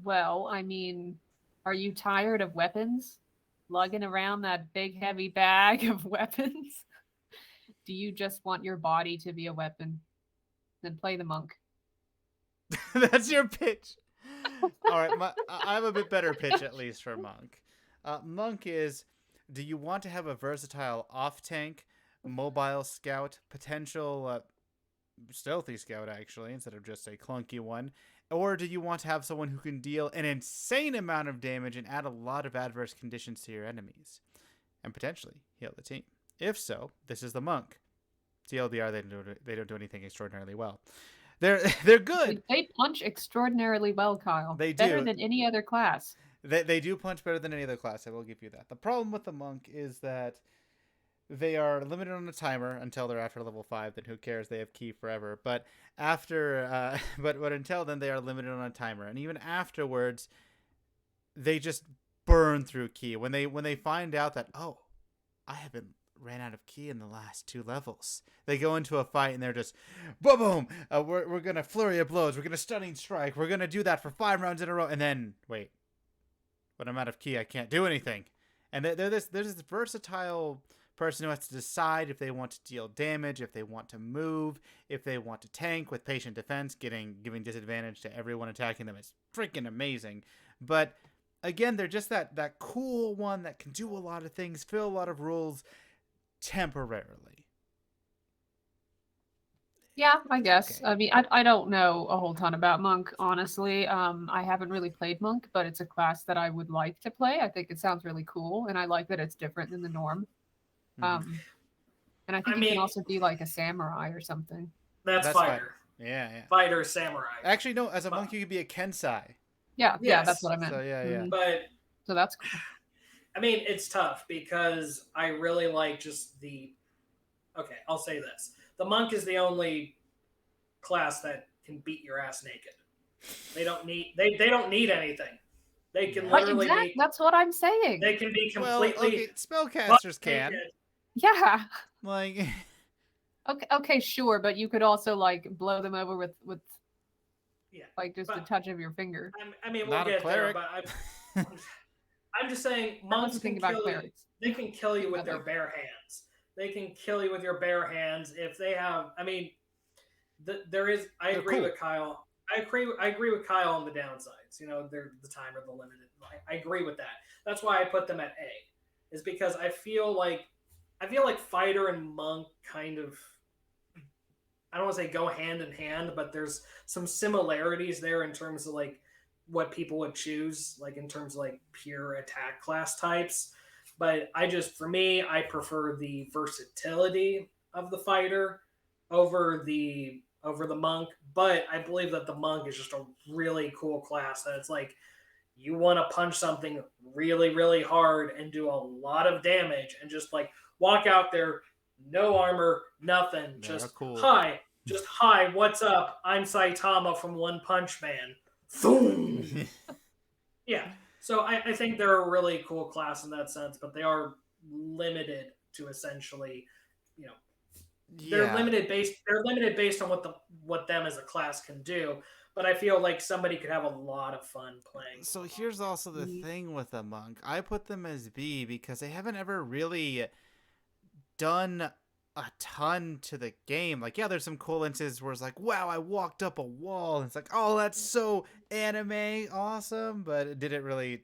Well, I mean, are you tired of weapons? Lugging around that big heavy bag of weapons? Do you just want your body to be a weapon? then play the monk. That's your pitch. All right, I have a bit better pitch at least for monk. Monk is: do you want to have a versatile off-tank, mobile scout, potential stealthy scout actually, instead of just a clunky one? Or do you want to have someone who can deal an insane amount of damage and add a lot of adverse conditions to your enemies, and potentially heal the team? If so, this is the monk. TLDR, they don't do anything extraordinarily well. They're good. They punch extraordinarily well, Kyle. They Better do. than any other class. They do punch better than any other class, I will give you that. The problem with the monk is that they are limited on a timer until they're after level 5, then who cares, they have ki forever. But after but until then they are limited on a timer. And even afterwards, they just burn through ki. When they find out that, oh, I haven't ran out of ki in the last 2 levels, they go into a fight and they're just boom, we're gonna flurry of blows, we're gonna stunning strike, we're gonna do that for 5 rounds in a row, and then wait, when I'm out of ki I can't do anything. And there's this versatile person who has to decide if they want to deal damage, if they want to move, if they want to tank with patient defense. Giving disadvantage to everyone attacking them is freaking amazing. But again, they're just that cool one that can do a lot of things, fill a lot of rules temporarily. Yeah, I guess. Okay. I mean, I don't know a whole ton about Monk, honestly. I haven't really played Monk, but it's a class that I would like to play. I think it sounds really cool, and I like that it's different than the norm. And I think you can also be like a samurai or something. That's fighter. Yeah. Fighter, samurai. Actually, no. As a monk, you could be a kensai. Yeah, that's what I meant. So yeah. But so that's cool. I mean, it's tough because I really like just the. Okay, I'll say this: the monk is the only class that can beat your ass naked. They don't need. They don't need anything. They can literally be. That's what I'm saying. They can be completely. Well, okay, spellcasters can. Yeah. Like. Okay, sure, but you could also like blow them over with like just a touch of your finger. I mean, we'll get there, but I'm just saying, monks can kill you. They can kill you with their bare hands. They can kill you with your bare hands if they have. I mean, there is. I agree with Kyle. I agree with Kyle on the downsides. You know, they're the timer, the limited. I agree with that. That's why I put them at A, is because I feel like fighter and monk kind of. I don't want to say go hand in hand, but there's some similarities there in terms of like what people would choose, like in terms of like pure attack class types. But for me, I prefer the versatility of the fighter over the monk. But I believe that the monk is just a really cool class. That it's like you want to punch something really, really hard and do a lot of damage and just like walk out there. No armor, nothing. Just cool. Hi, what's up? I'm Saitama from One Punch Man. Boom. Yeah. So I think they're a really cool class in that sense, but they are limited to essentially, they're limited based on what them as a class can do. But I feel like somebody could have a lot of fun playing. So here's also the thing with the monk. I put them as B because they haven't ever really done a ton to the game. Like, yeah, there's some cool instances where it's like, wow, I walked up a wall, and it's like, oh, that's so anime awesome. But did it really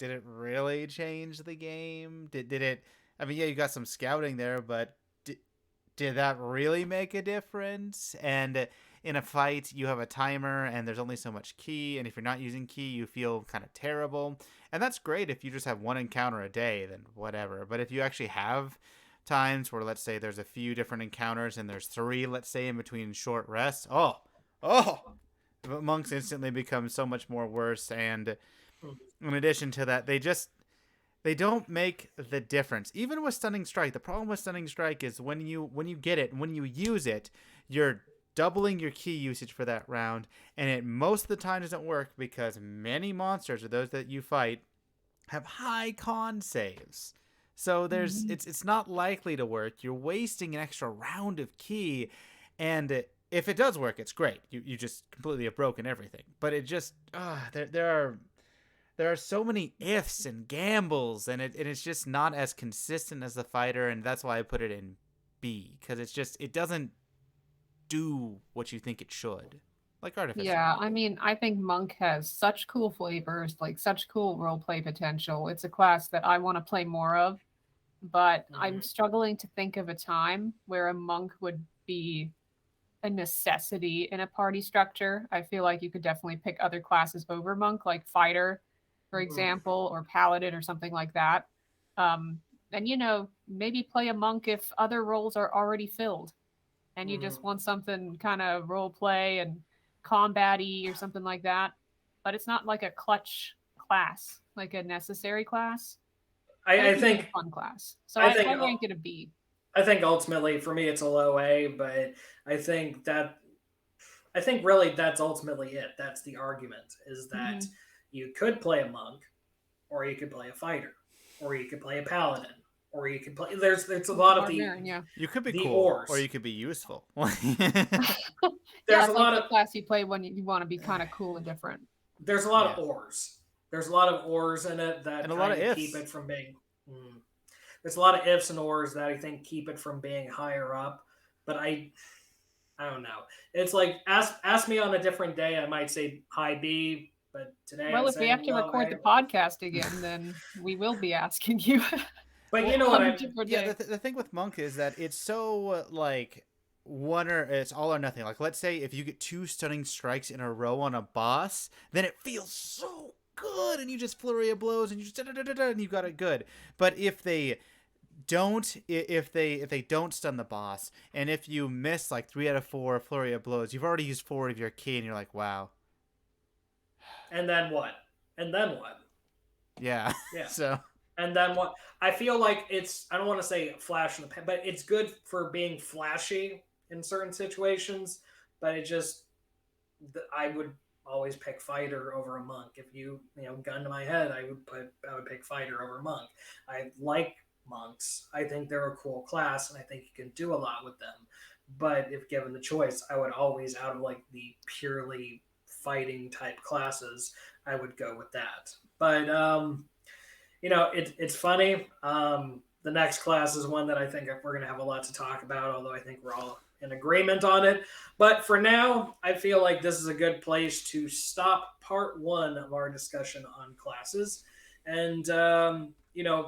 change the game? Did it? I mean, yeah, you got some scouting there, but did that really make a difference? And in a fight, you have a timer, and there's only so much ki, and if you're not using ki, you feel kind of terrible. And that's great if you just have one encounter a day, then whatever. But if you actually have times where, let's say, there's a few different encounters and there's 3, let's say, in between short rests, but monks instantly become so much more worse. And in addition to that, they don't make the difference. Even with stunning strike, the problem with stunning strike is when you get it and when you use it, you're doubling your ki usage for that round, and it most of the time doesn't work because many monsters, or those that you fight, have high con saves. So it's not likely to work. You're wasting an extra round of ki, and if it does work, it's great. You just completely have broken everything. But it just there are so many ifs and gambles, and it's just not as consistent as the fighter, and that's why I put it in B, because it do what you think it should, like Artificer. Yeah, I mean, I think Monk has such cool flavors, like such cool roleplay potential. It's a class that I want to play more of, but I'm struggling to think of a time where a monk would be a necessity in a party structure. I feel like you could definitely pick other classes over monk, like fighter, for example, or paladin or something like that. And maybe play a monk if other roles are already filled, and you just want something kind of role play and combat-y or something like that. But it's not like a clutch class, like a necessary class. I think it's a fun class. So I I think rank it a B. I think ultimately for me it's a low A, but I think really that's ultimately it. That's the argument, is that you could play a monk, or you could play a fighter, or you could play a paladin, or you could play. There's a lot of yeah. You could be the cool, ors. or you could be useful. There's a lot of of class you play when you want to be kind of cool and different. There's a lot of ors. There's a lot of ors in it that and a lot of ifs. keep it from being. There's a lot of ifs and ors that I think keep it from being higher up. But I don't know. It's like ask me on a different day, I might say high B. But today, well, I'm if we have to record the podcast again, then we will be asking you. But you know what the thing with monk is that it's so like it's all or nothing. Like, let's say if you get 2 stunning strikes in a row on a boss, then it feels so good, and you just flurry of blows, and you just and you got it good. But if they don't stun the boss, and if you miss like 3 out of 4 flurry of blows, you've already used 4 of your key, and you're like, wow. And then what? Yeah. So. And then what? I feel like I don't want to say flash in the pan, but it's good for being flashy in certain situations. But I would always pick fighter over a monk. If gun to my head, I would pick fighter over monk. I like monks. I think they're a cool class, and I think you can do a lot with them. But if given the choice, I would always, out of like the purely fighting type classes, I would go with that. But it's funny. The next class is one that I think we're going to have a lot to talk about, although I think we're all in agreement on it. But for now, I feel like this is a good place to stop part 1 of our discussion on classes. And,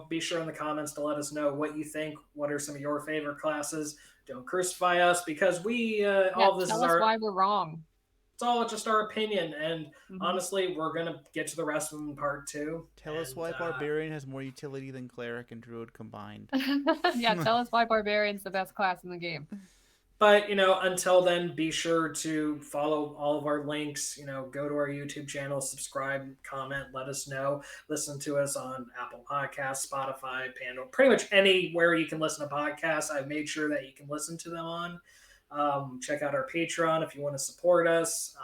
be sure in the comments to let us know what you think. What are some of your favorite classes? Don't crucify us, because all this tell is us why we're wrong. It's all just our opinion, and honestly, we're gonna get to the rest of them in part 2. Tell us why Barbarian has more utility than Cleric and Druid combined. Yeah, tell us why Barbarian's the best class in the game. But, until then, be sure to follow all of our links. Go to our YouTube channel, subscribe, comment, let us know. Listen to us on Apple Podcasts, Spotify, Pandora, pretty much anywhere you can listen to podcasts. I've made sure that you can listen to them on. Check out our Patreon if you want to support us.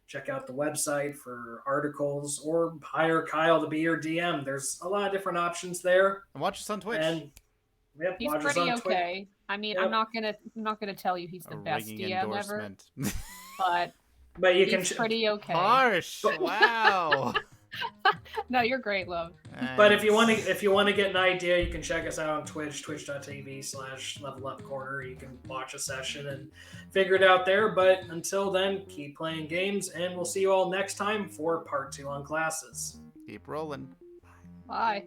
Check out the website for articles, or hire Kyle to be your DM. There's a lot of different options there. And watch us on Twitch. And he's pretty okay. I mean, I'm not gonna tell you he's the best DM ever, but he's pretty okay. Harsh. Wow. No, you're great, love. Nice. But if you want to get an idea, you can check us out on Twitch, twitch.tv/levelupcorner. You can watch a session and figure it out there. But until then, keep playing games, and we'll see you all next time for part 2 on classes. Keep rolling. Bye.